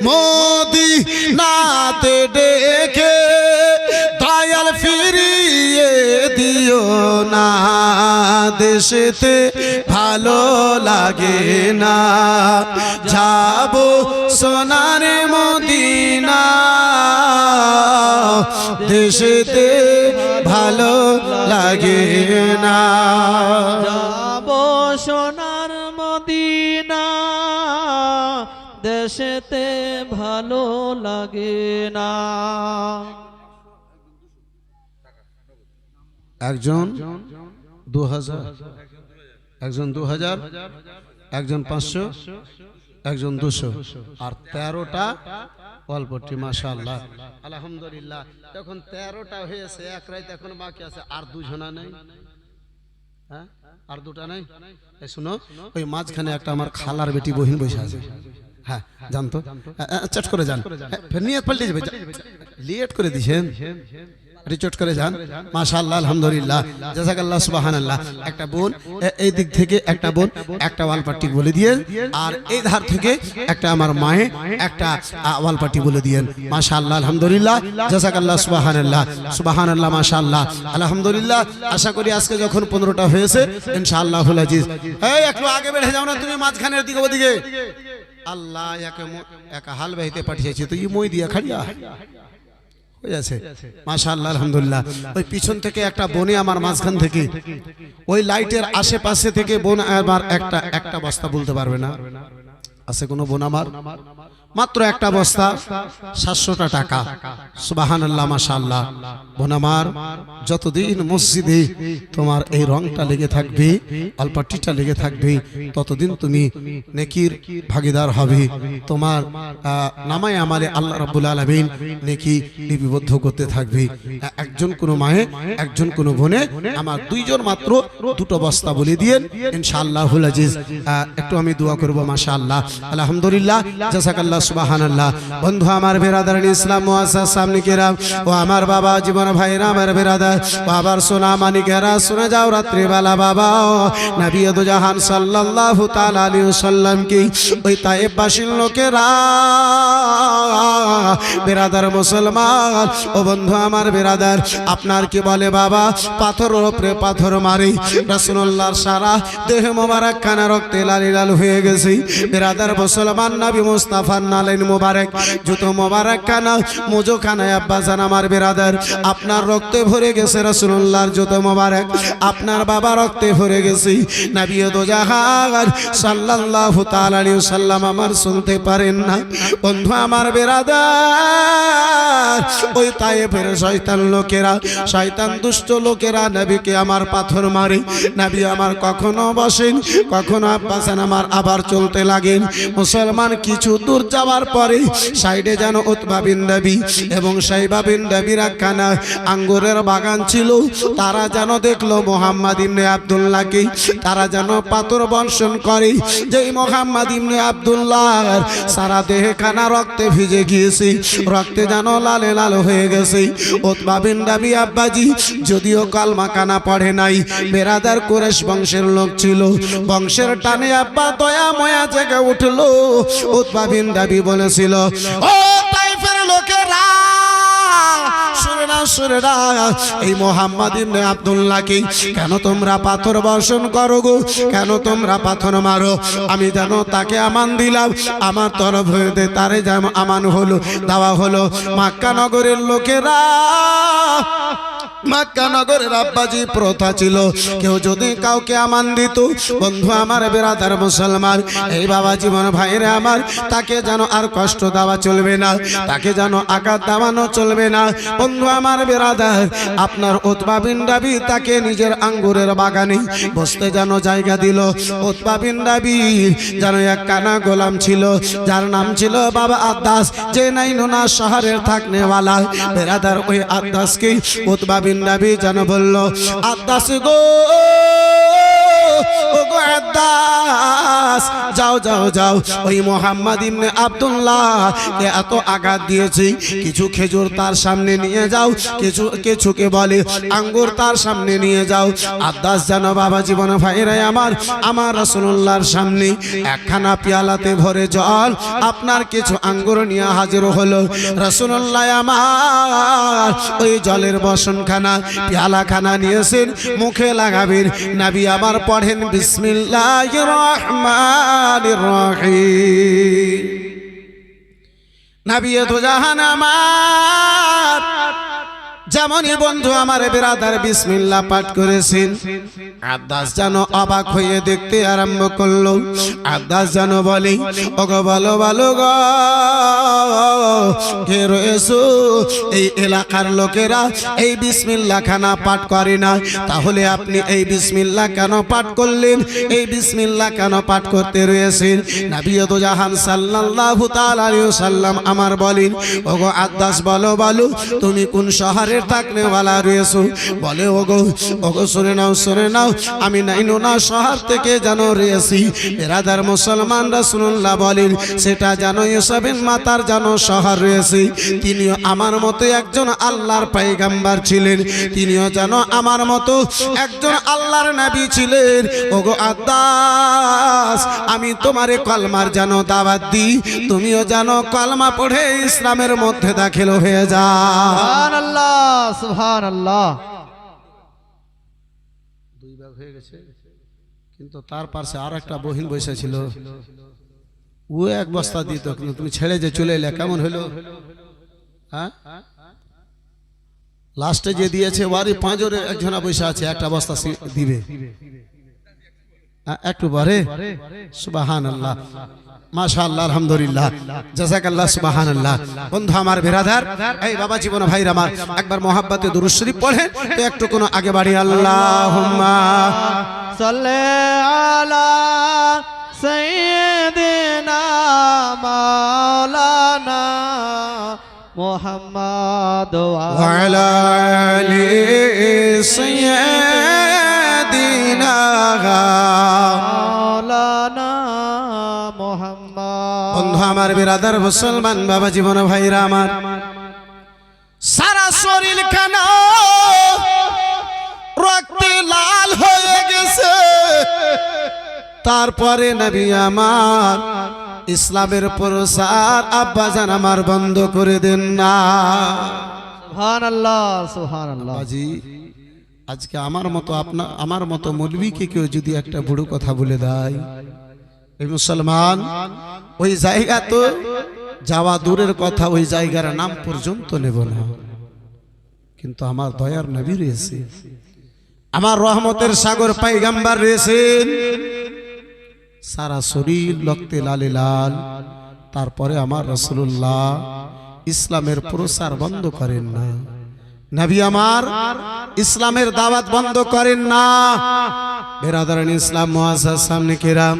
মদিনাতে ডেকে দয়াল ফিরিয়ে দিও না দেশেতে ভালো লাগে না যাব সোনার মদিনা দেশেতে ভালো লাগে না যাব সোনার মদিনা দেশেতে ভালো লাগে না একজন 2000 একজন 2000 একজন 500 একজন 200 আর 13টা অল্পটি মাশাআল্লাহ আলহামদুলিল্লাহ এখন 13টা হয়েছে এক রাত এখন বাকি আছে আর দুজনা নেই হ্যাঁ আর দুটা নেই এই শুনো ওই মাঝখানে একটা আমার খালার বেটি বহিন বসে আছে হ্যাঁ জানতো চট করে যান ফের নিয়ত পাল্টে যাবে লেট করে দিছেন রিচট করে যান মাশাআল্লাহ আলহামদুলিল্লাহ জাযাকাল্লাহ সুবহানাল্লাহ একটা বোন এই দিক থেকে একটা বোন একটা ওয়ালপাটি বলে দিয়ে আর এই ধার থেকে একটা আমার মায়ে একটা ওয়ালপাটি বলে দিয়েন মাশাআল্লাহ আলহামদুলিল্লাহ জাযাকাল্লাহ সুবহানাল্লাহ সুবহানাল্লাহ মাশাআল্লাহ আলহামদুলিল্লাহ আশা করি আজকে যখন 15টা হয়েছে ইনশাআল্লাহুল আজিজ এই একটু আগে বেড়ে যাও না তুমি মাঝখানের দিকে ওদিকে আল্লাহ একা হাল বাহিতে পাঠিয়েছে তো ই মই দিয়া খাড়িয়া হয়ে আছে মাশাআল্লাহ আলহামদুলিল্লাহ ওই পিছন থেকে একটা বোনে আমার মাঝখান থেকে ওই লাইটের আশেপাশে থেকে বোন আমার একটা বস্তা বলতে পারবে না আছে কোন বোন আমার মাত্র একটা বস্তা 700 টাকা সুবহানাল্লাহ মাশাআল্লাহ বোন আমার যতদিন মসজিদে তোমার এই রংটা লেগে থাকবে আলপাটিটা লেগে থাকবে ততদিন তুমি নেকির ভাগীদার হবে তোমার নামায়ে আমালে আল্লাহ রাব্বুল আলামিন নেকি লিপিবদ্ধ করতে থাকবে একজন কোন মায়ে একজন কোন বোনে আমার দুইজন মাত্র দুটো বস্তা বলে দিয়েন ইনশাআল্লাহুল আজিজ একটু আমি দোয়া করব মাশাআল্লাহ আলহামদুলিল্লাহ জাযাকাল্লাহ সুবহানাল্লাহ বন্ধু আমার বেরাদার ইসলাম মুআসসাস সামনে কেরাম ও আমার বাবা জীবন ভাইরা আমার বেরাদার বাবার সোনা মানিকেরা শুনে যাও রাত্রি বেলা বাবা নবী দু জাহান সাল্লাল্লাহু তাআলা আলাইহি ওয়াসাল্লাম কি ওই তায়েব বাসীর লোকেরা বেরাদার মুসলমান ও বন্ধু আমার বেরাদার আপনার কি বলে বাবা পাথর উপরে পাথর মারি রাসূলুল্লাহর সারা দেহ মোবারক খানা রক্তে লাল লাল হয়ে গেছে বেরাদার মুসলমান নবী মুস্তাফার নালেন মোবারক, জুতো মোবারক খানা, মোজো খানায় আব্বা জান আমার বিরাদার আপনার রক্তে ভরে গেছে রাসূলুল্লাহর জুতো মোবারক, আপনার বাবা রক্তে ভরে গেছে। নবী দো জাহান সাল্লাল্লাহু তাআলা আলাইহি ওয়াসাল্লাম আমার শুনতে পারেন না। বন্ধু আমার বিরাদার, ওই তায়েফের শয়তান লোকেরা, শয়তান দুষ্ট লোকেরা নবীকে আমার পাথর মারে। নবী আমার কখনো বসেন, কখনো আব্বা জান আমার আবার চলতে লাগেন। মুসলমান কিছু দূর যাওয়ার পরে সাইডে যেন উতবা বিন নবী এবং সাইবা বিন নবীর একখানা আঙ্গুরের বাগান ছিল। তারা যেন দেখলো মুহাম্মদ ইবনে আব্দুল্লাহকে, তারা যেন পাথর বর্ষণ করে। যেই মুহাম্মদ ইবনে আব্দুল্লাহ সারা দেহে কানা রক্তে ভিজে গিয়েছে, রক্তে যেন লালে লাল হয়ে গেছে। উতবা বিন নবী আব্বাজি যদিও কালমা কানা পড়ে নাই, বেরাদার কুরাইশ বংশের লোক ছিল, বংশের টানে আব্বা দয়া ময়া জেগে উঠলো। উতবা বিন নবী বলেছিল, ও তাইফের লোকেরা শুনে না, এই মুহাম্মদ ইবনে আব্দুল্লাহকে কেন তোমরা পাথর বর্ষণ করো গো, কেন তোমরা পাথর মারো? আমি যেন তাকে আমান দিলাম, আমার তরফ হইতে তারে যেন আমান হলো, দেওয়া হলো। মক্কা নগরের লোকেরা, মক্কা নগরের আব্বাজি প্রথা ছিল, কেউ যদি কাউকে আমান দিত, বন্ধু আমার বিরাদার মুসলমান, এই বাবা জীবন ভাইরে আমার, তাকে যেন আর কষ্ট দেওয়া চলবে না, তাকে যেন আঘাত দেওয়ানো চলবে না। বন্ধু আমার বিরাদার, আপনার উতবা বিন নবী তাকে নিজের আঙ্গুরের বাগানে বসতে যেন জায়গা দিল। উতবা বিন নবী যেন এক কানা গোলাম ছিল, যার নাম ছিল বাবা আদ্দাস, যে নাই নোনা শহরের থাকনেওয়ালা। বিরাদার ওই আদ্দাসকে উতবা বিন নবী যেন বলল, আদ্দাস গো, ও গো আদ্দাস, যাও যাও যাও, ওই মুহাম্মদ ইবনে আব্দুল্লাহ কে এত আঘাত দিয়েছি, কিছু খেজুর তার সামনে নিয়ে যাও, কিছুকে বলে আঙ্গুর তার সামনে নিয়ে যাও। আদ্দাস যেন বাবা জীবন ভাইরা আমার রাসূলুল্লাহর সামনে একখানা পেয়ালাতে ভরে জল, আপনার কিছু আঙ্গুর নিয়ে হাজির হলো। রাসূলুল্লাহ আমার ওই জলের বসনখানা পেয়ালাখানা নিয়েছেন, মুখে লাগাবেন। নবী আবার পড়েন বিসমিল্লাহির রহমানির রহিম। নবী তো জাহান আমার যেমনই বন্ধু আমার বিরাদার বিসমিল্লাহ পাঠ করেছেন, আদ্দাস যেন অবাক হয়ে দেখতে আরম্ভ করলো। আদ্দাস যেন বলে, ওগো বলো বলো গো, কে রয়েছো? এই এলাকার লোকেরা এই বিসমিল্লাহ খানা পাঠ করে না, তাহলে আপনি এই বিসমিল্লাহ কেন পাঠ করলেন? এই বিসমিল্লাহ কেন পাঠ করতে রয়েছেন? নবী দো জাহান সাল্লাল্লাহু তাআলা আলাইহি ওয়াসাল্লাম আমার বলেন, ওগো আদ্দাস বলো বলো, তুমি কোন শহরে থাকনেওয়ালা রয়েছো? বলে, ওগো ওগো শুনে নাও শুনে নাও, আমি নাইনোনা শহর থেকে যেন রয়েছি। বিরাদার মুসলমান, রাসূলুল্লাহ বলেন, সেটা যেন ইউসুফের মাতার যেন শহর রয়েছে। তিনিও আমার মতো একজন আল্লাহর পয়গম্বর ছিলেন, তিনিও যেন আমার মতো একজন আল্লাহর নবী ছিলেন। ওগো আদ্দাস, আমি তোমারে কলমার যেন দাওয়াত দিই, তুমিও যেন কলমা পড়ে ইসলামের মধ্যে দাখিল হয়ে যাও। সুবহানাল্লাহ, সুবহানাল্লাহ। দুই ভাগ হয়ে গেছে, কিন্তু তার পাশে আর একটা বহিন বসেছিল, ও এক বস্তা দিত, কিন্তু তুমি ছেড়ে যে চলে এলে, কেমন হলো? হ্যাঁ, লাস্টে যে দিয়েছে ওয়ারি পাঁচরে একজনা বসে আছে, একটা বস্তা দিবে একটু পরে। সুবহানাল্লাহ, মাশাআল্লাহ, আলহামদুলিল্লাহ, জাযাকাল্লাহ, সুবহানাল্লাহ। বন্ধু আমার বিরাদার, এই বাবা জীবন ভাইরা আমার, একবার মুহাব্বতে দুরূদ শরীফ পড়েন তো একটু কোনো আগে বাড়ি। আল্লাহুম্মা সাল্লি আলা সাইয়্যিদিনা মাওলানা মুহাম্মদ ওয়া আলা আলি সাইয়্যিদিনা মাওলানা মুহাম্মদ। বন্ধু আমার বিরাদার মুসলমান বাবা জীবন ভাইরা আমার, সারা শরীর খানা রক্তে লাল হয়ে গেছে, তারপরে নবী আমার ইসলামের প্রসার আব্বাজান আমার বন্ধ করে দেন না। সুবহানাল্লাহ, সুবহানাল্লাহ। বাজি, আজকে আমার মতো মৌলবীকে কেউ যদি একটা বুড়ো কথা বলে দেয়, এই মুসলমান ওই জায়গা তো যাওয়া দূরের কথা, ওই জায়গার নাম পর্যন্ত নেব না। কিন্তু আমার দয়ার নবী রয়েছে, আমার রহমতের সাগর পয়গম্বর রয়েছেন, সারা শরীর রক্তে লালে লাল। তারপরে আমার রাসূলুল্লাহ ইসলামের প্রচার বন্ধ করেন না, নবী আমার ইসলামের দাওয়াত বন্ধ করেন না। বেরাদারান ইসলাম মুআজ্জাজ সামনে কিরাম,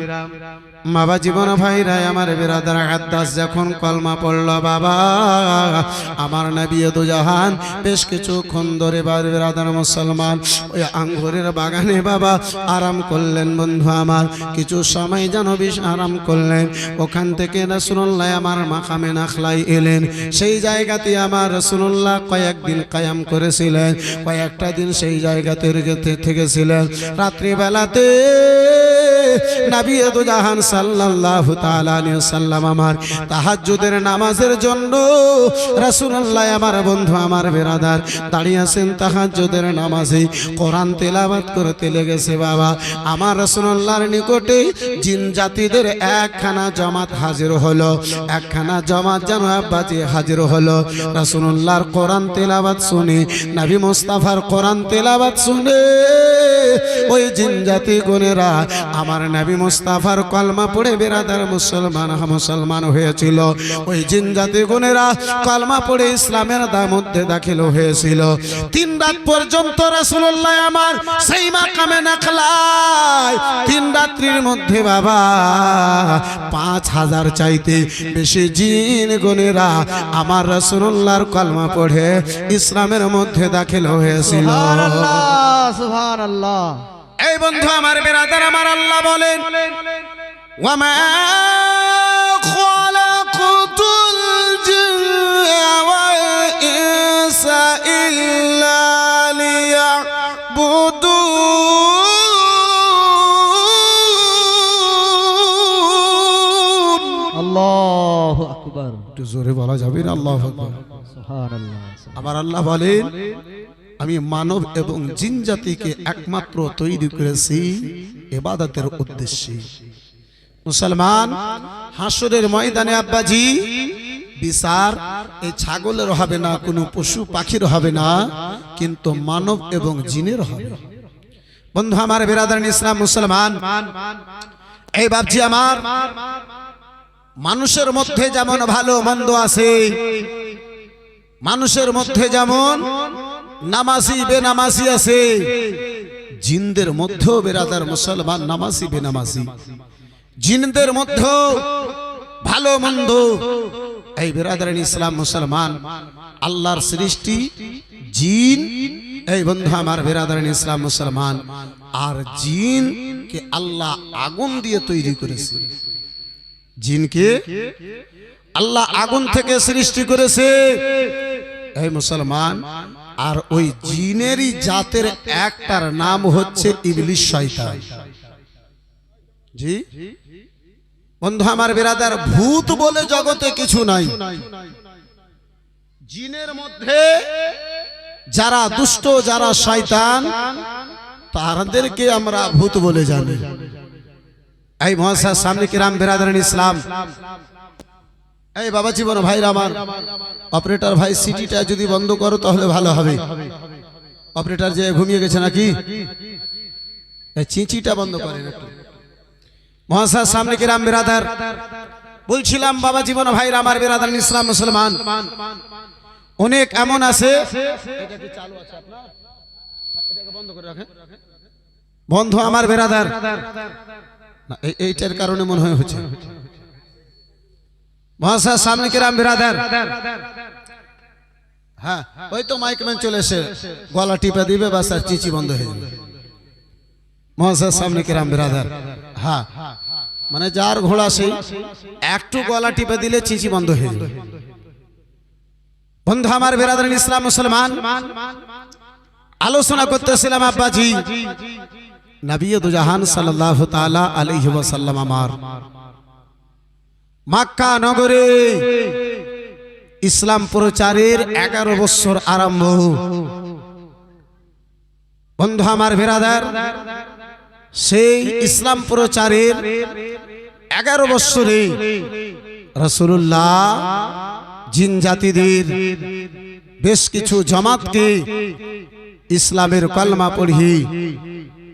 বাবা জীবন ভাইরা আমার বেরাদার আদাস যখন কলমা পড়ল বাবা, আমার নবী দু জাহান বেশ কিছুক্ষণ ধরে বেরাদার মুসলমান ওই আঙ্গুরের বাগানে বাবা আরাম করলেন। বন্ধু আমার কিছু সময় যেন বেশ আরাম করলেন। ওখান থেকে রাসূলুল্লাহ আমার মাকামে নাখলাই এলেন। সেই জায়গাতে আমার রাসূলুল্লাহ কয়েকদিন কায়াম করেছিলেন, কয়েকটা দিন সেই জায়গাতে থেকেছিলেন। রাত্রিবেলাতে নবী দু জাহান সাল্লাল্লাহু তাআলা আলাইহি ওয়াসাল্লাম আমার তাহাজ্জুদের নামাজের জন্য রাসূলুল্লাহ আমার বন্ধু আমার বেরাদার দাঁড়িয়ে আছেন তাহাজ্জুদের নামাজে, কোরআন তেলাওয়াত করতে লেগেছে। বাবা আমার রাসূলুল্লাহর নিকটে জিন জাতিদের একখানা জামাত হাজির হলো, একখানা জামাত যেন আব্বাজি হাজির হলো। রাসূলুল্লাহর কোরআন তেলাওয়াত শুনে, নবী মুস্তাফার কোরআন তেলাওয়াত শুনে ওই জিন জাতি গুণেরা আমার নবী মুস্তাফার কলমা পড়ে বেরাদার মুসলমান হয়েছিল। ওই জিন জাতি গুণেরা কলমা পড়ে ইসলামের মধ্যে দাখিল হয়েছিল। 3 রাত পর্যন্ত রাসূলুল্লাহ আমার সেই মাকামে নাখলায় 3 রাত্রির মধ্যে বাবা 5000 চাইতে বেশি জিন গুণেরা আমার রাসূলুল্লাহর কলমা পড়ে ইসলামের মধ্যে দাখিল হয়েছিল। সুবহানাল্লাহ, সুবহানাল্লাহ। এই বন্ধু আমার বেরাদার আমার আল্লাহ বলেন, ওয়ামা খালাকুতুল জিন্না ওয়াল ইনসা ইল্লা লিয়াবুদুন। আল্লাহু আকবার। একটু জোরে বলা যাবে না? আল্লাহু আকবার। সুবহানাল্লাহ। আমার আল্লাহ বলেন, আমি মানব এবং জিন জাতিকে একমাত্র তৈরি করেছি ইবাদতের উদ্দেশ্যে। মুসলমান হাসরের ময়দানে আব্বাজি বিচার এই ছাগলের হবে না, কোনো পশু পাখির হবে না, কিন্তু মানব এবং জিনের হবে। বন্ধু আমার বেরাদার ইসলাম মুসলমান, এই বাপজি আমার মানুষের মধ্যে যেমন ভালো মন্দ আছে, মানুষের মধ্যে যেমন নামাজি বেনামাজি আছে, জিনদের মধ্যেও বেরাদার মুসলমান নামাজি বেনামাজি, জিনদের মধ্যেও ভালো মন্দ। এই বেরাদার ইসলাম মুসলমান আল্লাহর সৃষ্টি জিন। এই বন্ধু আমার বেরাদার ইসলাম মুসলমান, আর জিনকে আল্লাহ আগুন দিয়ে তৈরি করেছে। জিনকে আল্লাহ আগুন থেকে সৃষ্টি করেছে এই মুসলমান। আর ওই জিনেরই জাতের একটার নাম হচ্ছে ইবলিস, শয়তান। জি বন্ধু আমার বেরাদার, ভূত বলে জগতে কিছু নাই। জিনের মধ্যে যারা দুষ্ট, যারা শয়তান, তাদেরকে আমরা ভূত বলে জানি। এই মহাশয় সামনে কিরাম বেরাদার ইসলাম, এই বাবা জীবন ভাইরা আমার, অপারেটর ভাই সিটিটা যদি বন্ধ করো তাহলে ভালো হবে। অপারেটর যে ঘুমিয়ে গেছে নাকি, এই চিচিটা বন্ধ করেন একটু। মহাশয় সামনে কিরাম বেরাদার, বলছিলাম বাবা জীবন ভাইরা আমার বেরাদার ইসলাম মুসলমান, অনেক এমন আছে। এটা কি চালু আছে আপনার? এটাকে বন্ধ করে রাখেন। বন্ধু আমার বেরাদার, না এইটার কারণে মনে হয় হচ্ছে। মহাশয় সামনে কিরাম বেরাদার, হ্যাঁ ওই তো মাইকম্যান চলে এসে গলা টিপে দিবে, বাস আর চিচি বন্ধ হয়ে যাবে। মহাশয় সামনে কিরাম বেরাদার, হ্যাঁ মানে যার ঘোড়া সেই একটু গলা টিপে দিলে চিচি বন্ধ হয়ে যাবে। বন্ধু আমার বেরাদার ইসলাম মুসলমান, আলোচনা করতেছিলাম আব্বাজি নবী দু জাহান সাল্লাল্লাহু তাআলা আলাইহি ওয়াসাল্লাম আমার মক্কা নগরে ইসলাম প্রচারের 11 বছর আরম্ভ। বন্ধু আমার বেরাদার, সেই ইসলাম প্রচারের 11 বছরে রাসূলুল্লাহ জিন জাতিদের বেশ কিছু জামাতকে ইসলামের কালমা পড়ি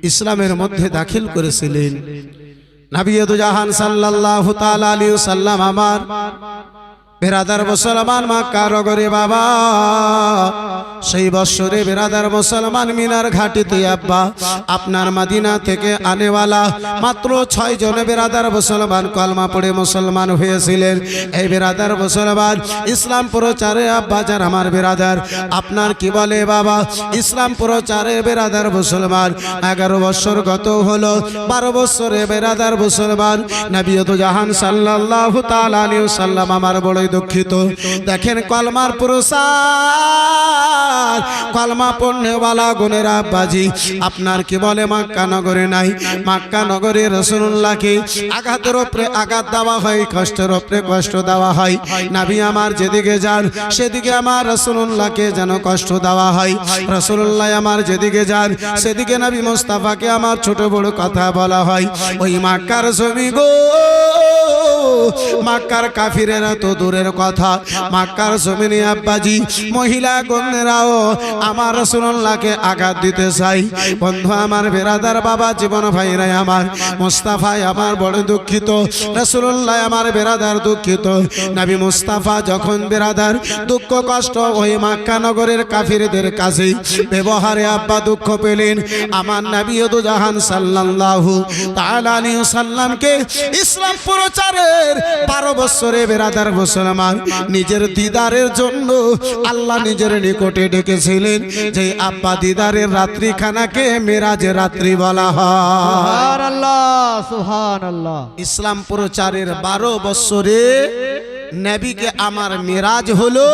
ইসলামের মধ্যে দাখিল করেছিলেন। নবী দু জাহান সাল্লাল্লাহু তাআলা আলাইহি ওয়াসাল্লাম আমার বেরাদার মুসলমান মক্কা নগরে বাবা সেই বছরে বেরাদার মুসলমান মিনার ঘাটিতে আব্বা আপনার মদিনা থেকে আনেওয়ালা মাত্র 6 জন বেরাদার মুসলমান কলমা পড়ে মুসলমান হয়েছিলেন। এই বেরাদার মুসলমান ইসলাম প্রচারে আব্বা যার আমার বেরাদার আপনার কি বলে বাবা ইসলাম প্রচারে বেরাদার মুসলমান 11 বছর গত হলো 12 বছরে বেরাদার মুসলমান নবী দু জাহান সাল্লাল্লাহু তাআলা আলাইহি ওয়াসাল্লাম আমার বড়ই দুঃখিত। দেখেন কলমার প্রসার কলমা পড়নেওয়ালা গুণের আব্বাজি আপনার কি বলে মক্কা নগরে নাই। মক্কা নগরে রাসূলুল্লাহকে আঘাতের উপরে আঘাত দেওয়া হয়, কষ্টের উপরে কষ্ট দেওয়া হয়। নবী আমার যেদিকে যান সেদিকে আমার রাসূলুল্লাহকে যেন কষ্ট দেওয়া হয়। রাসূলুল্লাহ আমার যেদিকে যান সেদিকে নবী মুস্তাফাকে আমার ছোট বড় কথা বলা হয়। ওই মক্কার জমি গো মক্কার কাফিরেরা তো দূরের কথা, মক্কার জমিনে আব্বাজি মহিলা গণেরাও আমার রাসূলুল্লাহকে আঘাত দিতে চাই। বন্ধু আমার বেরাদার বাবা জীবন ভাইরা আমার মুস্তাফা আমার বড় দুঃখিত, রাসূলুল্লাহ আমার বেরাদার দুঃখিত। নবী মুস্তাফা যখন বেরাদার দুঃখ কষ্ট ওই মক্কা নগরের কাফিরদের কাছে ব্যবহারে আব্বা দুঃখ পেলেন, আমার নবী দু জাহান সাল্লাল্লাহু তাআলা আলাইহি ওয়াসাল্লামকে ইসলাম প্রচারের 12 বছরে বেরাদার মুসলমান নিজের দিদারের জন্য আল্লাহ নিজের নিকটে ডেকেছিলেন। যে আব্বা দিদারের রাত্রি খানাকে মেরাজের রাত্রি বলা হয়। সুবহানাল্লাহ সুবহানাল্লাহ। ইসলাম প্রচারের 12 বছরে নবীকে আমার মেরাজ হলো,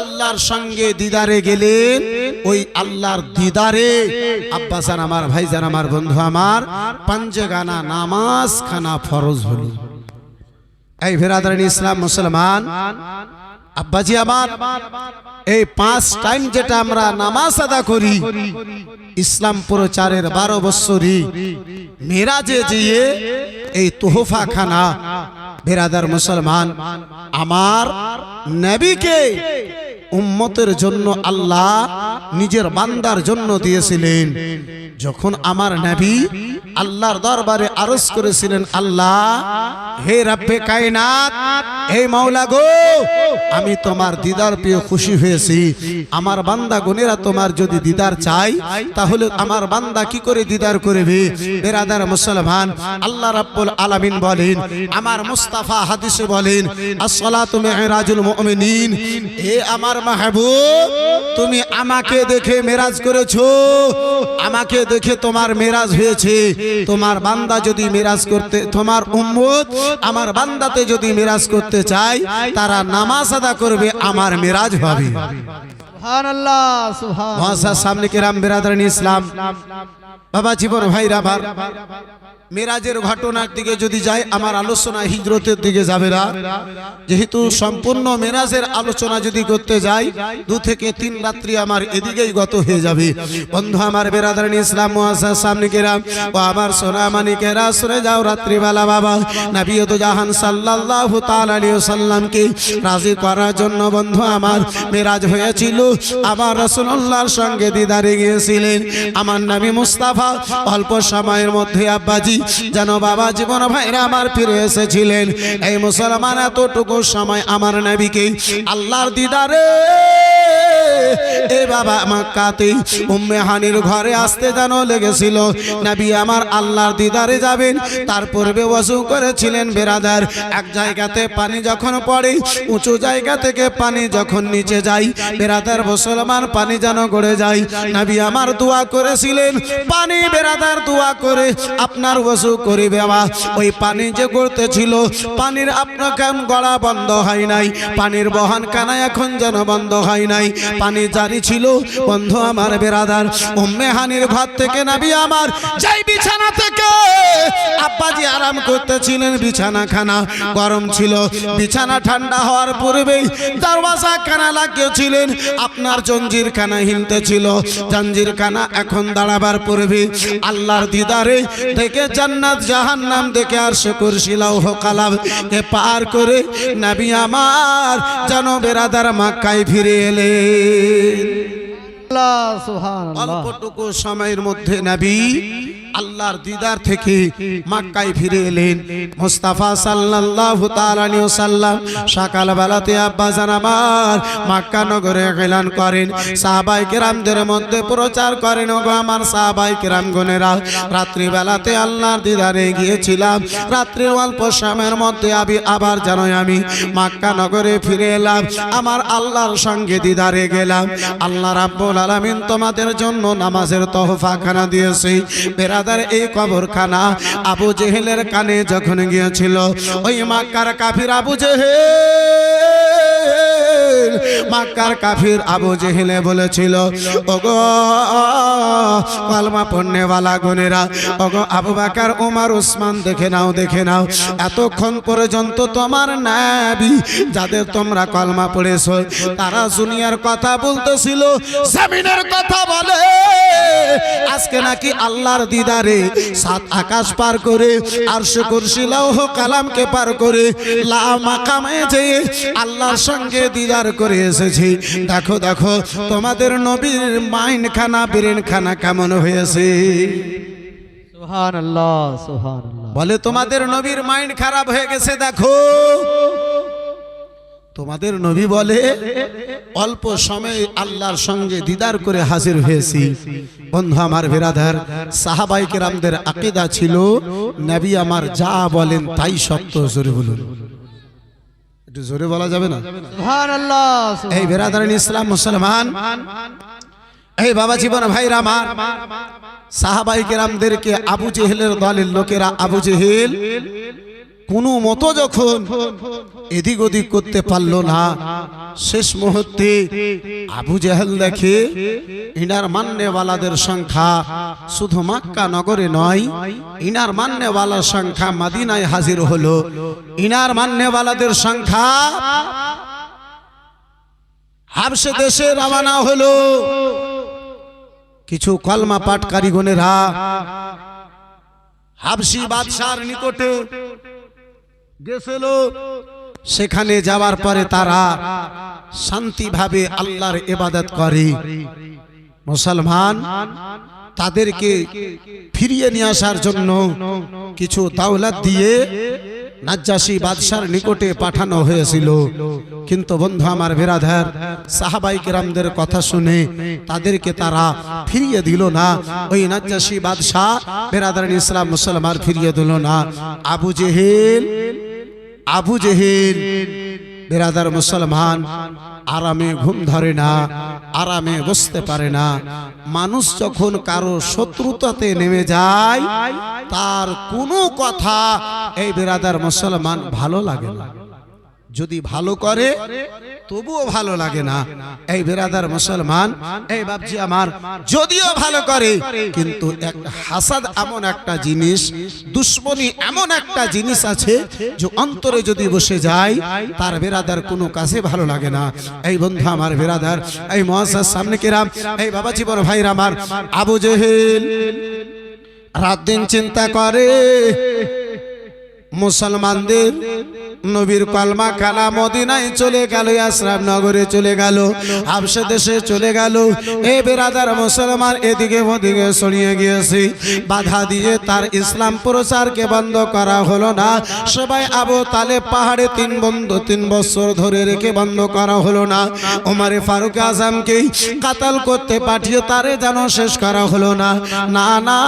আল্লাহর সঙ্গে দিদারে গেলেন। ওই আল্লাহর দিদারে আব্বাসান আমার ভাইজান আমার বন্ধু আমার পাঞ্জেগানা নামাজ খানা ফরজ হলো। এই বেরাদার ইসলাম মুসলমান আব্বাজি আমার এই 5 টাইম যেটা আমরা নামাজ আদা করি ইসলাম প্রচারের 12 বছরই মেরাজে যেয়ে এই তোহফা খানা বেরাদার মুসলমান আমার নবীকে উম্মতের জন্য আল্লাহ নিজের বান্দার জন্য দিয়েছিলেন। যখন আমার নবী আল্লাহর দরবারে আরজ করেছিলেন, আল্লাহ হে রব্বে কায়নাত, হে মাওলা গো আমি তোমার দিদার পেয়ে খুশি হয়েছি, আমার বান্দা গুনেরা তোমার যদি দিদার চাই তাহলে আমার বান্দা কি করে দিদার করবে। বেরাদার মুসলমান আল্লাহ রাব্বুল আলামিন বলেন, আমার মুস্তাফা হাদিসে বলেন আসসালাতু মিরাজুল মুমিনিন, হে আমার মাহবুব তুমি আমাকে দেখে মেরাজ করেছো, আমাকে দেখে তোমার মেরাজ হয়েছে। তোমার বান্দা যদি মেরাজ করতে, তোমার উম্মত আমার বান্দাতে যদি মেরাজ করতে চায় তারা নামাজ আদা করবে, আমার মেরাজ হবে। সুবহানাল্লাহ সুবহানাল্লাহ। মহাশয় সামনে কেরাম বেরাদারান ইসলাম বাবা জীবন ভাইরা ভার মেরাজের ঘটনার দিকে যদি যাই আমার আলোচনা হিজরতের দিকে যাবে না, যেহেতু সম্পূর্ণ মেরাজের আলোচনা যদি করতে যাই 2 থেকে 3 রাত্রি আমার এদিকেই গত হয়ে যাবে। বন্ধু আমার বেরাদারান ইসলাম মুআজ্জাজ সামনে কেরাম ও আমার সোনা মানিকেরা শুনে যাও রাত্রিবেলা বাবা নবী দু জাহান সাল্লাল্লাহু তাআলা আলাইহি ওয়াসাল্লামকে রাজি করার জন্য বন্ধু আমার মেরাজ হয়েছিল। আমার রাসূলুল্লাহর সঙ্গে দিদারে গিয়েছিলেন আমার নবী মুস্তাফা। অল্প সময়ের মধ্যে আব্বাজি যেন বাবা জীবন ভাইরা আমার ফিরে এসেছিলেন। এই মুসলমান এতটুকু সময় আমার নবীকে আল্লাহর দিদারে এ বাবা মক্কাতে উম্মে হানির ঘরে আসতে যেন লেগেছিল। নবী আমার আল্লাহর দিদারে যাবেন তার পূর্বে ওযু করেছিলেন বেরাদার। এক জায়গাতে পানি যখন পড়ে উঁচু জায়গা থেকে পানি যখন নিচে যায় বেরাদার মুসলমান পানি যেন গড়ে যায়। নবী আমার দোয়া করেছিলেন পানি বেরাদার দোয়া করে আপনার ওযু করে বাবা ওই পানি যে গড়তেছিল পানির আপনার কেন গড়া বন্ধ হয় নাই, পানির বহন কানা এখন যেন বন্ধ হয় নাই। পানি জারি ছিল। বন্ধু আমার বেরাদার, উম্মে হানির ঘর থেকে নবী আমার যাই বিছানা থেকে আব্বাজি আরাম করতেছিলেন, বিছানাখানা গরম ছিল, বিছানা ঠান্ডা হওয়ার পূর্বেই দরওয়াজা খানা লাগিয়েছিলেন, আপনার জঞ্জির খানা হিলতে ছিল, জঞ্জির খানা এখন দাঁড়াবার পূর্বে আল্লাহর দিদারে দেখে জান্নাত জাহান্নাম দেখে আর কুরসি লৌহ কালাম কে পার করে নবী আমার যেন বেরাদার মক্কায় ফিরে এলেন। আল্লাহ সুবহানাল্লাহ। অল্পটুকু সময়ের মধ্যে নবী আল্লাহর দিদার থেকে মক্কায় ফিরে এলেন। মুস্তাফা সাল্লাল্লাহু তাআলা আলাইহি ওয়াসাল্লাম সকাল বেলাতে আব্বাজান আমার মক্কা নগরে এলান করেন, সাহাবায়ে কেরামদের মধ্যে প্রচার করেন, ওগো আমার সাহাবায়ে কেরামগণেরা, রাত্রি বেলাতে আল্লাহর দিদারে গিয়েছিলাম, রাত্রির অল্প সময়ের মধ্যে আবার যেন আমি মক্কা নগরে ফিরে এলাম, আমার আল্লাহর সঙ্গে দিদারে গেলাম। আল্লাহ রাব্বুল আলামিন তোমাদের জন্য নামাজের তোহফা খানা দিয়েছে। এই কবরখানা আবু জেহেলের কানে যখন গিয়েছিল, ওই মক্কার কাফির আবু জেহেল, মক্কার কাফির আবু জেহেলে বলেছিল, ওগো কলমা পড়নেওয়ালা গুনেরা, ওগো আবু বকর ওমর ওসমান দেখে নাও, দেখে নাও, এতক্ষণ পর্যন্ত তোমার নবী যাদের তোমরা কলমা পড়েছো তারা দুনিয়ার কথা বলতেছিল, জমিনের কথা বলে, আজকে নাকি আল্লাহর দিদারে সাত আকাশ পার করে আরশ কুরসি লৌহ কালামকে পার করে লা মাকামে যেয়ে আল্লাহর সঙ্গে দিদার করে এসেছি। দেখো দেখো তোমাদের নবীর মাইন্ড খানা ব্রেন খানা কেমন হয়েছে। সুবহানাল্লাহ সুবহানাল্লাহ। বলে তোমাদের নবীর মাইন্ড খারাপ হয়ে গেছে, দেখো তোমাদের নবী বলে অল্প সময়ে আল্লাহর সঙ্গে দিদার করে হাজির হয়েছি। বন্ধু আমার বেরাদার, সাহাবায়ে কেরামদের আকীদা ছিল নবী আমার যা বলেন তাই সত্য। জোরে বলুন, একটু জোরে বলা যাবে না? সুবহানাল্লাহ। এই বেরাদারান ইসলাম মুসলমান, এই বাবা জীবন ভাইরা আমার, সাহাবায়ে কেরামদেরকে আবু জেহেলের দলের লোকেরা, আবু জেহেল কোনো মতো যখন এদিক ওদিক করতে পারলো না, শেষ মুহূর্তে আবু জেহেল দেখে ইনার মান্যওয়ালাদের সংখ্যা শুধু মক্কা নগরে নয়, ইনার মান্যওয়ালার সংখ্যা মদিনায় হাজির হলো, ইনার মান্যওয়ালাদের সংখ্যা হাবশে দেশে রওনা হলো। কিছু কলমা পাঠকারী গণেরা হাবশি বাদশার নিকটে গেছিল, সেখানে যাওয়ার পরে তারা শান্তিভাবে আল্লাহর ইবাদত করে। মুসলমান তাদেরকে ফিরিয়ে নিয়ে আসার জন্য কিছু দাওলাত দিয়ে নাজ্জাশী বাদশার নিকটে পাঠানো হয়েছিল, কিন্তু বন্ধু আমার বেরাদার, সাহাবায়ে কেরামদের কথা শুনে তাদেরকে তারা ফিরিয়ে দিল না। ওই নাজ্জাশী বাদশা বেরাদারান ইসলাম মুসলমান ফিরিয়ে দিল না। আবু জেহেল বেরাদার মুসলমান আরামে ঘুম ধরে না, আরামে বসতে পারে না। মানুষ যখন কারো শত্রুতাতে নেমে যায় তার কোনো কথা এই বেরাদার মুসলমান ভালো লাগে না, যদি ভালো করে তবুও ভালো লাগে না। এই বেরাদার মুসলমান, এই বাপজি আমার, যদিও ভালো করে কিন্তু হাসাদ এমন একটা জিনিস, দুশ্মনী এমন একটা জিনিস আছে যে অন্তরে যদি বসে যায় তার বেরাদার কোনো কাছে ভালো লাগে না। এই বন্ধু আমার বেরাদার, এই মুআজ্জাজ সামনে কেরাম, এই বাবাজি বড় ভাইরা আমার, আবু জেহেল রাত দিন চিন্তা করে মুসলমানদের নবীর কলমা খানা মদিনায় চলে গেল, ইসরাম নগরে চলে গেল, হাবশে দেশে চলে গেল। এ বেরাদার মুসলমান এদিকে ওদিকে ছড়িয়ে গিয়েছে, বাধা দিয়ে তার ইসলাম প্রচারকে বন্ধ করা হলো না। সবাই আবু তালেব পাহাড়ে 3 বছর ধরে রেখে বন্ধ করা হলো না। ওমরে ফারুক আজমকে কাতাল করতে পাঠিয়ে তারে যেন শেষ করা হলো না। না না,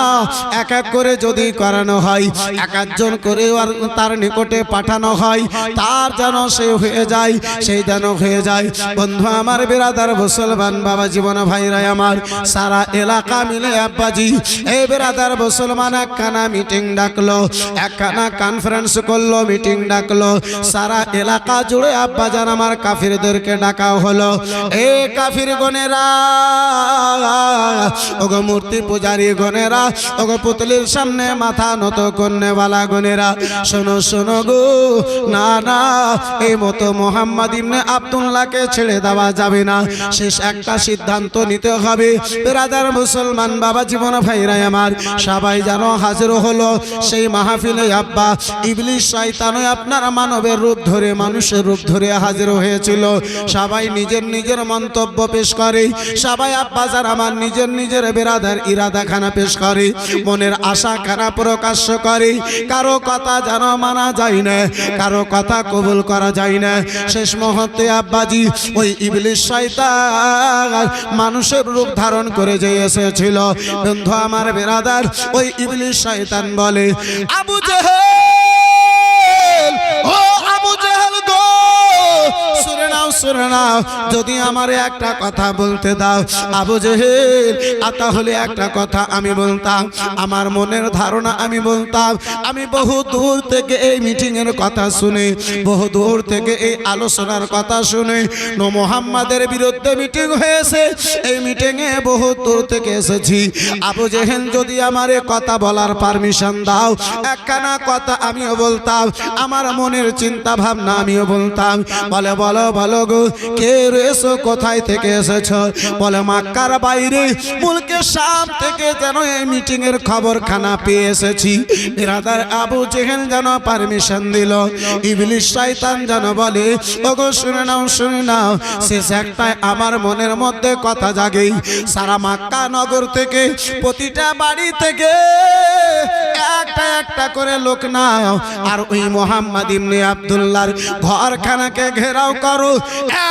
এক এক করে যদি করানো হয়, এক একজন করে আর তার নিকটে পাঠানো হয়, তার যেন সে হয়ে যায়, সেই যেন হয়ে যায়। বন্ধু আমার, বিরাদার মুসলমান বাবা জীবন ভাইরা আমার, সারা এলাকা মিলে আব্বাজি এই বিরাদার মুসলমান একখানা মিটিং ডাকলো, একখানা কনফারেন্স করলো, মিটিং ডাকলো। সারা এলাকা জুড়ে আব্বাজান আমার কাফিরদেরকে ডাকা হলো। এ কাফির গনেরা, ওগো মূর্তি পূজারী গনেরা, ওগো পুতলির সামনে মাথা নত করনেওয়ালা গনেরা, শোনো শোনো গো, না না, এই মতো মোহাম্মদ ইবনে আব্দুল্লাহকে ছেড়ে দেওয়া যাবে না। শেষ একটা সিদ্ধান্ত নিতে হবে। বিরাদার মুসলমান বাবা জীবন ভাইরা আমার, সবাই যেন হাজির হলো সেই মাহফিলে। আব্বা ইবলিস শয়তানও আপনার মানবের রূপ ধরে, মানুষের রূপ ধরে হাজির হয়েছিল। সবাই নিজের নিজের মন্তব্য পেশ করে, সবাই আব্বাজান আমার নিজের নিজের বিরাদার ইরাদাখানা পেশ করে, মনের আশাখানা প্রকাশ করে। কারো কথা যেন মানা যায় না, কারো কথা কবুল করা যায় না। শেষ মুহূর্তে আব্বাজি ওই ইবলিস শয়তান মানুষের রূপ ধারণ করে যে এসেছিল, বন্ধু আমার বিরাদার, ওই ইবলিস শয়তান বলে, আবু জেহেল, ও আবু জেহেল গো, শুনে নাও শুনে নাও, যদি আমারে একটা কথা বলতে দাও আবু জেহেল, তাহলে একটা কথা আমি বলতাম, আমার মনের ধারণা আমি বলতাম। আমি বহু দূর থেকে এই মিটিং এর কথা শুনে, বহু দূর থেকে এই আলোচনার কথা শুনে, মুহাম্মাদের বিরুদ্ধে মিটিং হয়েছে, এই মিটিং এ বহু দূর থেকে এসেছি। আবু জেহেল যদি আমারে কথা বলার পারমিশন দাও, একখানা কথা আমিও বলতাম, আমার মনের চিন্তা ভাবনা আমিও বলতাম। বলে বলো বলো গো, কে রয়েছো, কোথায় থেকে এসেছো? বলে মক্কার বাইরে মুলকে শাম থেকে যেন এই মিটিং এর খবরখানা পেয়ে এসেছি। বিরাদার আবু জেহেল যেন পারমিশন দিল। ইবলিস শয়তান যেন বলে, ওগো শুনে নাও শুনে নাও, শেষ একটাই আমার মনের মধ্যে কথা জাগে, সারা মক্কা নগর থেকে, প্রতিটা বাড়ি থেকে একটা একটা করে লোক নাও, আর ওই মুহাম্মদ ইবনে আব্দুল্লাহর ঘরখানাকে ঘেরাও করো।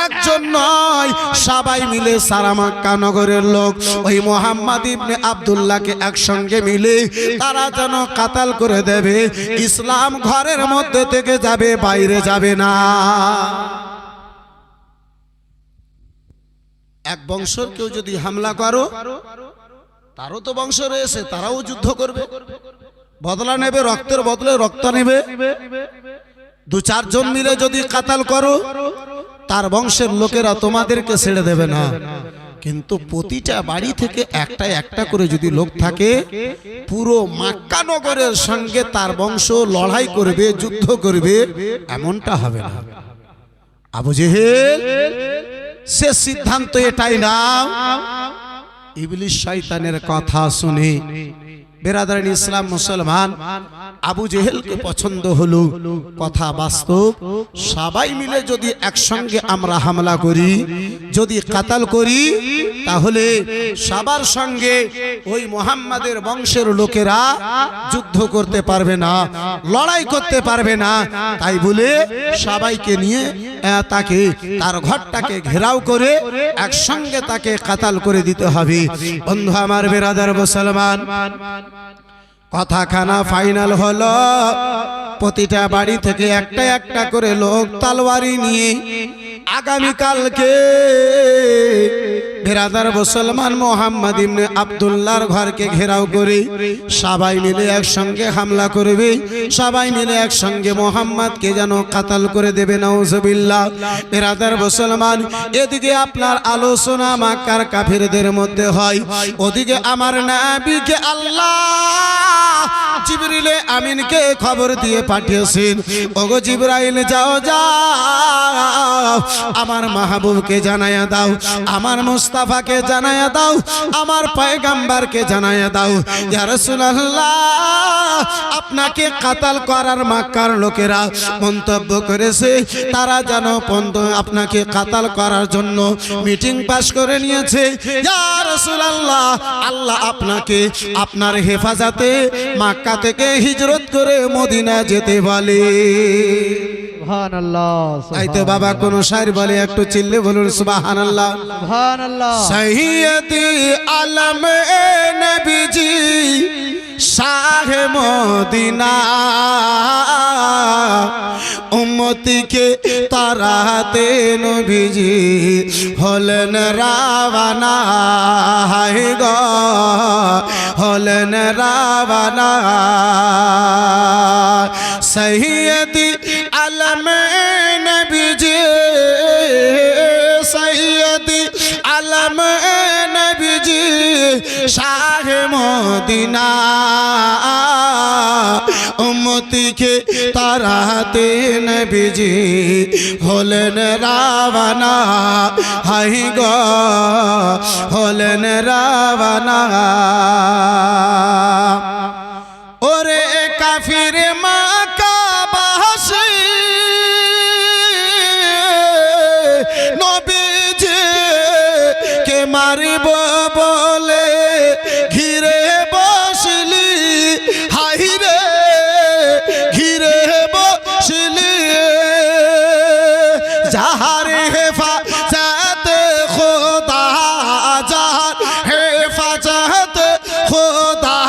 একজন নয়, সবাই মিলে সারা মক্কা নগরের লোক ওই মুহাম্মদ ইবনে আব্দুল্লাহকে একসঙ্গে মিলে তারা যেন কাতাল করে দেবে। ইসলাম ঘরের মধ্যে থেকে যাবে, বাইরে যাবে না। এক বংশের কেউ যদি হামলা করো, তারও তো বংশ রয়েছে, তারাও যুদ্ধ করবে, বদলা নেবে, রক্তের বদলে রক্ত নেবে। দু চারজন মিলে যদি কাতাল করো, তার বংশের লোকেরা তোমাদেরকে ছেড়ে দেবে না। কিন্তু প্রতিটা বাড়ি থেকে একটা একটা করে যদি লোক থাকে, পুরো মক্কা নগরের সঙ্গে তার বংশ লড়াই করবে, যুদ্ধ করবে, এমনটা হবে না। আবু জেহেল সে সিদ্ধান্ত এটাই নাও। ইবলিস শয়তানের কথা শুনে বেরাদারান ইসলাম মুসলমান আবু জেহেলকে পছন্দ হলো। কথা বাস্তব, সবাই মিলে যদি একসঙ্গে আমরা হামলা করি, যদি কাতাল করি, তাহলে সবার সঙ্গে ওই মুহাম্মাদের বংশের লোকেরা যুদ্ধ করতে পারবে না, লড়াই করতে পারবে না। তাই বলে সবাইকে নিয়ে তাকে, তার ঘরটাকে ঘেরাও করে একসঙ্গে তাকে কাতাল করে দিতে হবে। বন্ধু আমার বেরাদার মুসলমান, কথাখানা ফাইনাল হলো। প্রতিটা বাড়ি থেকে একটা একটা করে লোক তলোয়ারি নিয়ে আগামীকালকে বেরাদার মুসলমান মুহাম্মদ ইবনে আব্দুল্লাহর ঘরকে ঘেরাও করে সবাই মিলে একসঙ্গে হামলা করবে, সবাই মিলে একসঙ্গে মুহাম্মদকে যেন কাতাল করে দেবে। নাউজুবিল্লাহ। বেরাদার মুসলমান, এদিকে আপনার আলোচনা মক্কার কাফিরদের মধ্যে হয়, ওদিকে আমার নবীকে আল্লাহ জিবরিল আমিনকে খবর দিয়ে পাঠিয়েছেন, ওগো জিবরাইল যাও যাও, আমার মাহবুবকে জানায়া দাও, আমার মুস্তাফাকে জানায়া দাও, আমার পয়গম্বরকে জানায়া দাও, ইয়া রাসূলুল্লাহ আপনাকে কাতাল করার মক্কার লোকেরা মন্তব্য করেছে, তারা যেন আপনাকে কাতাল করার জন্য মিটিং পাস করে নিয়েছে। ইয়া রাসূলুল্লাহ আল্লাহ আপনাকে আপনার হেফাজতে মক্কা থেকে হিজরত করে মদিনা যেতে বলে। সুবহানাল্লাহ তাই তো বাবা কোন শায়ের বলে একটু চিল্লে বলুন সুবহানাল্লাহ। সুবহানাল্লাহ সৈয়দি আলম নবীজি শাহ মদিনা উম্মতিকে তারাতে নবীজি হলেন রাওয়ানা হায় গো হলেন রাওয়ানা। সৈয়দি আলম নবীজি সৈয়দি আলম নবীজি শাহ মদিনা উম্মতিকে তারাতে নবীজি হলেন রাওয়ানা হায় গো হলেন রাওয়ানা। ওরে কাফির মাকা বাসী নবীজি কে মারিব বলে ঘিরে বসলি হাইরে ঘিরে বসলি যাহার হেফাজত খোদা যাহার হেফাজত খোদা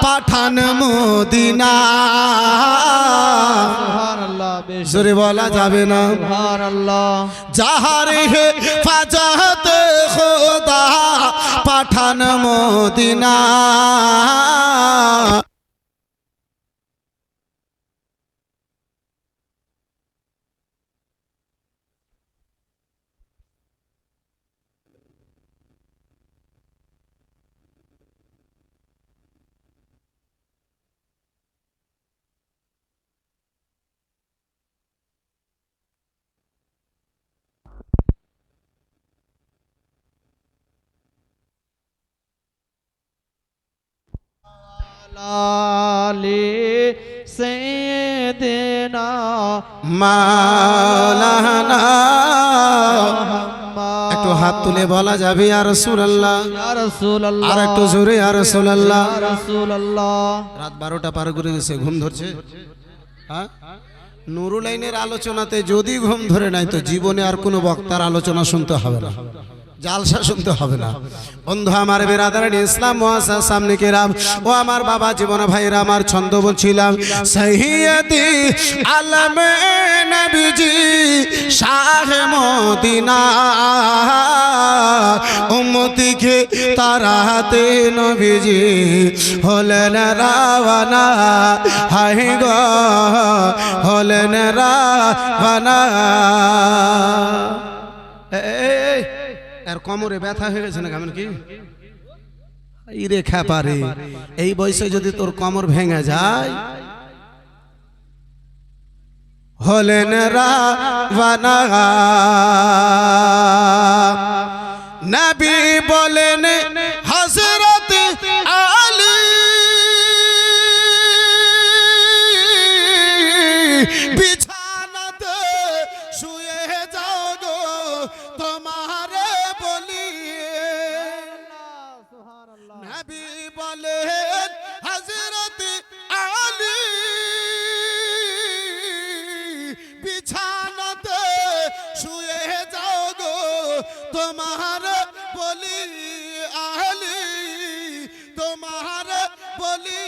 পাঠান মদিনা। সুবহানাল্লাহ জোরে বলা যাবে না সুবহানাল্লাহ। যাহার হেফাজত খোদা পাঠান মদিনা। আলী সাইয়্যিদিনা মাওলানা মুহাম্মদ। একটু হাত তুলে বলা যাবে ইয়া রাসূলুল্লাহ। ইয়া রাসূলুল্লাহ। আর একটু জোরে ইয়া রাসূলুল্লাহ। ইয়া রাসূলুল্লাহ। রাত 12টা পার করে গেছে, ঘুম ধরছে? হ্যাঁ, নুরুল আইনের আলোচনাতে যদি ঘুম ধরে নাই তো জীবনে আর কোনো বক্তার আলোচনা শুনতে হবে না, জালসা শুনতে হবে না। বন্ধু আমার বেরাদারান ইসলাম মুআসসাস সামনে কেরাম ও আমার বাবা জীবন ভাইরা আমার ছন্দ বলছিলাম সৈয়দি আলম নবীজি শাহ মদিনা উম্মতিকে তারাতে নবীজি হলেন রাওয়ানা হায় গো হলেন রাওয়ানা। আর কোমরে ব্যথা হয়ে গেছে না কেমন কি ইরে খ্যাপারে এই বয়সে যদি তোর কোমর ভেঙে যায় হলেন রাওয়ানা। নবী বলেন হযরত আলী বিছানাতে শুয়ে যাও গো তোমার বলি। নবী বলেন হযরত আলী বিছানাতে শুয়ে যাও গো তোমার বলি আলী তোমার বলি।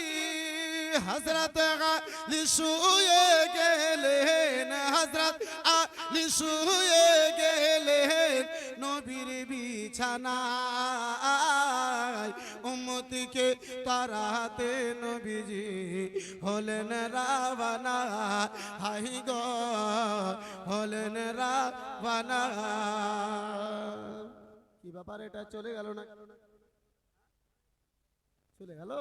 হযরত আলী শুয়ে গেলেন হযরত আলী শুয়ে গেলেন নবীর বিছানায় উম্মতিকে তারাতে নবীজি হলেন রাওয়ানা হায় গো হলেন রাওয়ানা। কি ব্যাপার এটা চলে গেল না চলে গেল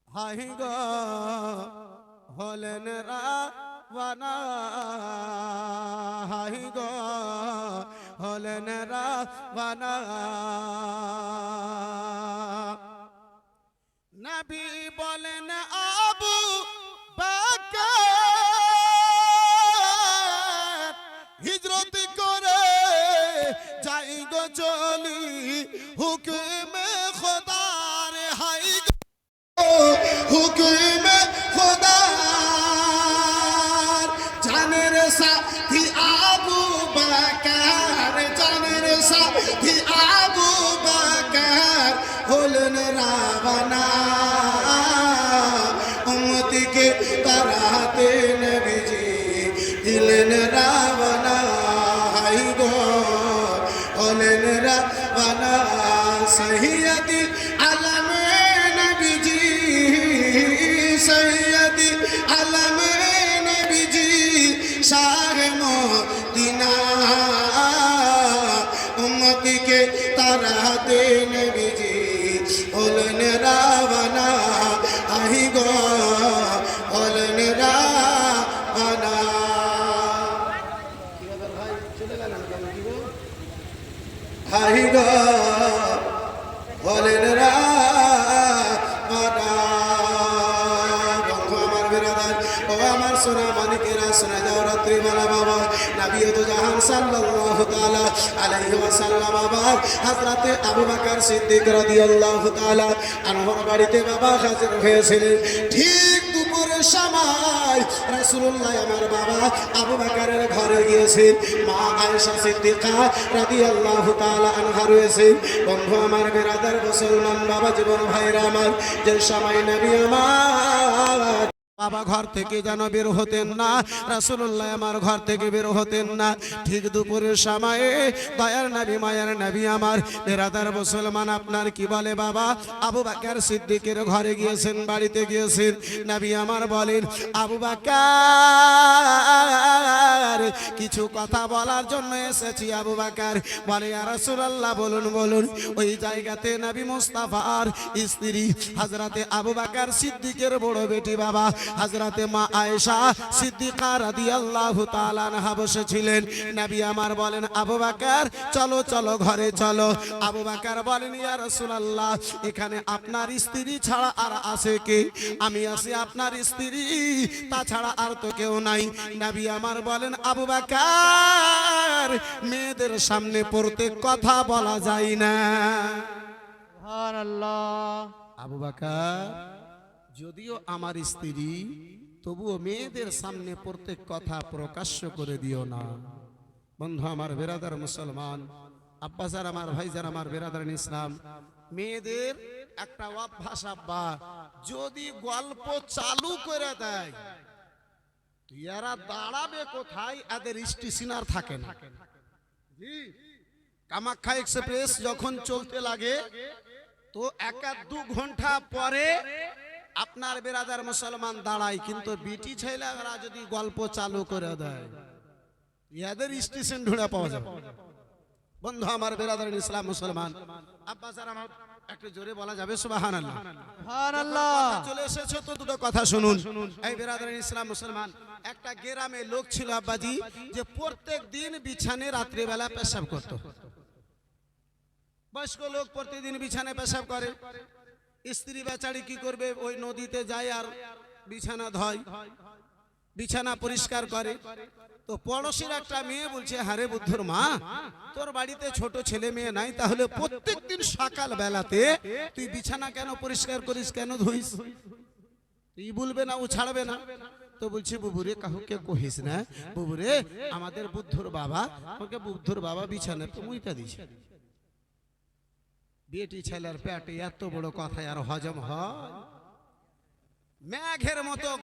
হায় গো হলেন রাওয়ানা হায় গো হলেন রাওয়ানা। নবী বলেন আবু বকর হিজরত করে যাই গো চলি হুকুমে খোদার হাই গো হুকুমে খোদা সাথী আবু বকর, জানের সাথী আবু বকর হলেন রাওয়ানা। উম্মতিকে তাড়াতে নবীজি দিলেন রাওয়ানা। হাই গো হলেন রাওয়ানা। সৈয়দি আলম নবীজি, সৈয়দি আলম নবীজি শাহ মদিনা। উম্মতিকে তাড়াতে নবীজি হলেন রাওয়ানা। আহি গো হলেন রাওয়ানা। আহি গো হলেন রাওয়ানা। বন্ধু আমার বিরাদার ও আমার সোনা মানিকেরা, শোনা যাও রাত্রি বেলা বাবা নবী তো জাহান সাল্লাল্লাহু তাআলা আলাইহি ওয়াসাল্লাম আবার হযরতে আবু বকর সিদ্দিক রাদিয়াল্লাহু তাআলা আনহুর বাড়িতে বাবা হাজির হয়েছিলেন। ঠিক দুপুরের সময় রাসূলুল্লাহ আমার বাবা আবু বকরের ঘরে গিয়েছেন। মা আয়েশা সিদ্দিকা রাদিয়াল্লাহু তাআলা আনহা রয়েছে। বন্ধু আমার বিরাদার মুসলমান বাবা জীবন ভাইরা আমার, যে সময় নবী আমার বাবা ঘর থেকে যেন বের হতেন না, রাসূলুল্লাহ আমার ঘর থেকে বের হতেন না। ঠিক দুপুরের সময়ে দয়ার নবী মায়ার নবী আমার বিরাদার মুসলমান আপনার কি বলে বাবা আবু বকর সিদ্দিকের ঘরে গিয়েছেন, বাড়িতে গিয়েছেন। নবী আমার বলেন আবু বকর কিছু কথা বলার জন্য এসেছি। আবু বকর বলে ইয়া রাসূলুল্লাহ বলুন বলুন। ওই জায়গাতে নবী মুস্তাফার স্ত্রী হযরতে আবু বকর সিদ্দিকের বড় বেটি বাবা হযরতে মা আয়েশা সিদ্দিকা রাদিয়াল্লাহু তাআলা আনহা বসেছিলেন। নবী আমার বলেন আবু বকর চলো চলো ঘরে চলো। আবু বকর বলেন ইয়া রাসূলুল্লাহ এখানে আপনার স্ত্রী ছাড়া আর আছে কে? আমি আছি আপনার স্ত্রী, তাছাড়া আর তো কেউ নাই। নবী আমার বলেন আবু বকর মেয়েদের সামনে পড়তে কথা বলা যায় না। সুবহানাল্লাহ। আবু বকর যদিও আমার স্ত্রী, তবুও মেয়েদের সামনে প্রত্যেক কথা প্রকাশ্য করে দিও না। বন্ধু আমার বিরাদার মুসলমান আব্বাসার আমার ভাইজার আমার বিরাদার ইসলাম, মেয়েদের একটা অভ্যাস আব্বা যদি গল্প চালু করে দেয় এরা দাঁড়াবে কোথায়, এদের স্টেশনার থাকে না। কামাখ্যা এক্সপ্রেস যখন চলতে লাগে তো 1-2 ঘন্টা পরে আপনার বেরাদার মুসলমান দাঁড়ায়, কিন্তু বিটি ছেলেরা যদি গল্প চালু করে দেয় এদের স্টেশন ঢুঁড়া পাওয়া যাবে। বন্ধু আমার বেরাদার ইসলাম মুসলমান আব্বাসার আমার একটু জোরে বলা যাবে সুবহানাল্লাহ। সুবহানাল্লাহ। চলে এসেছে তো দুটো কথা শুনুন। এই বেরাদার ইসলাম মুসলমান একটা গ্রামে লোক ছিল আব্বাজি, যে প্রত্যেক দিন বিছানে রাত্রি বেলা পেশাব করত। বয়স্ক লোক প্রতিদিন বিছানায় পেশাব করে। স্ত্রী বেচারি কি করবে, ওই নদীতে যায় আর বিছানা ধয়, বিছানা পরিষ্কার করে। তো পড়োশির একটা মেয়ে বলছে হারে বুদ্ধর মা তোর বাড়িতে ছোট ছেলে মেয়ে নাই, তাহলে প্রত্যেকদিন সকাল বেলাতে তুই বিছানা কেন পরিষ্কার করিস, কেন ধুইস? তুই বলবে না, ও ছাড়বে না। তো বলছে বুবুরে কাহুকে কহিস না, বুবুরে আমাদের বুদ্ধর বাবা, ওকে বুদ্ধর বাবা বিছানাতে মুইতা দিছে। বেটি ছেলের পেটে এত বড় কথা আর হজম হয়? মেঘের মতো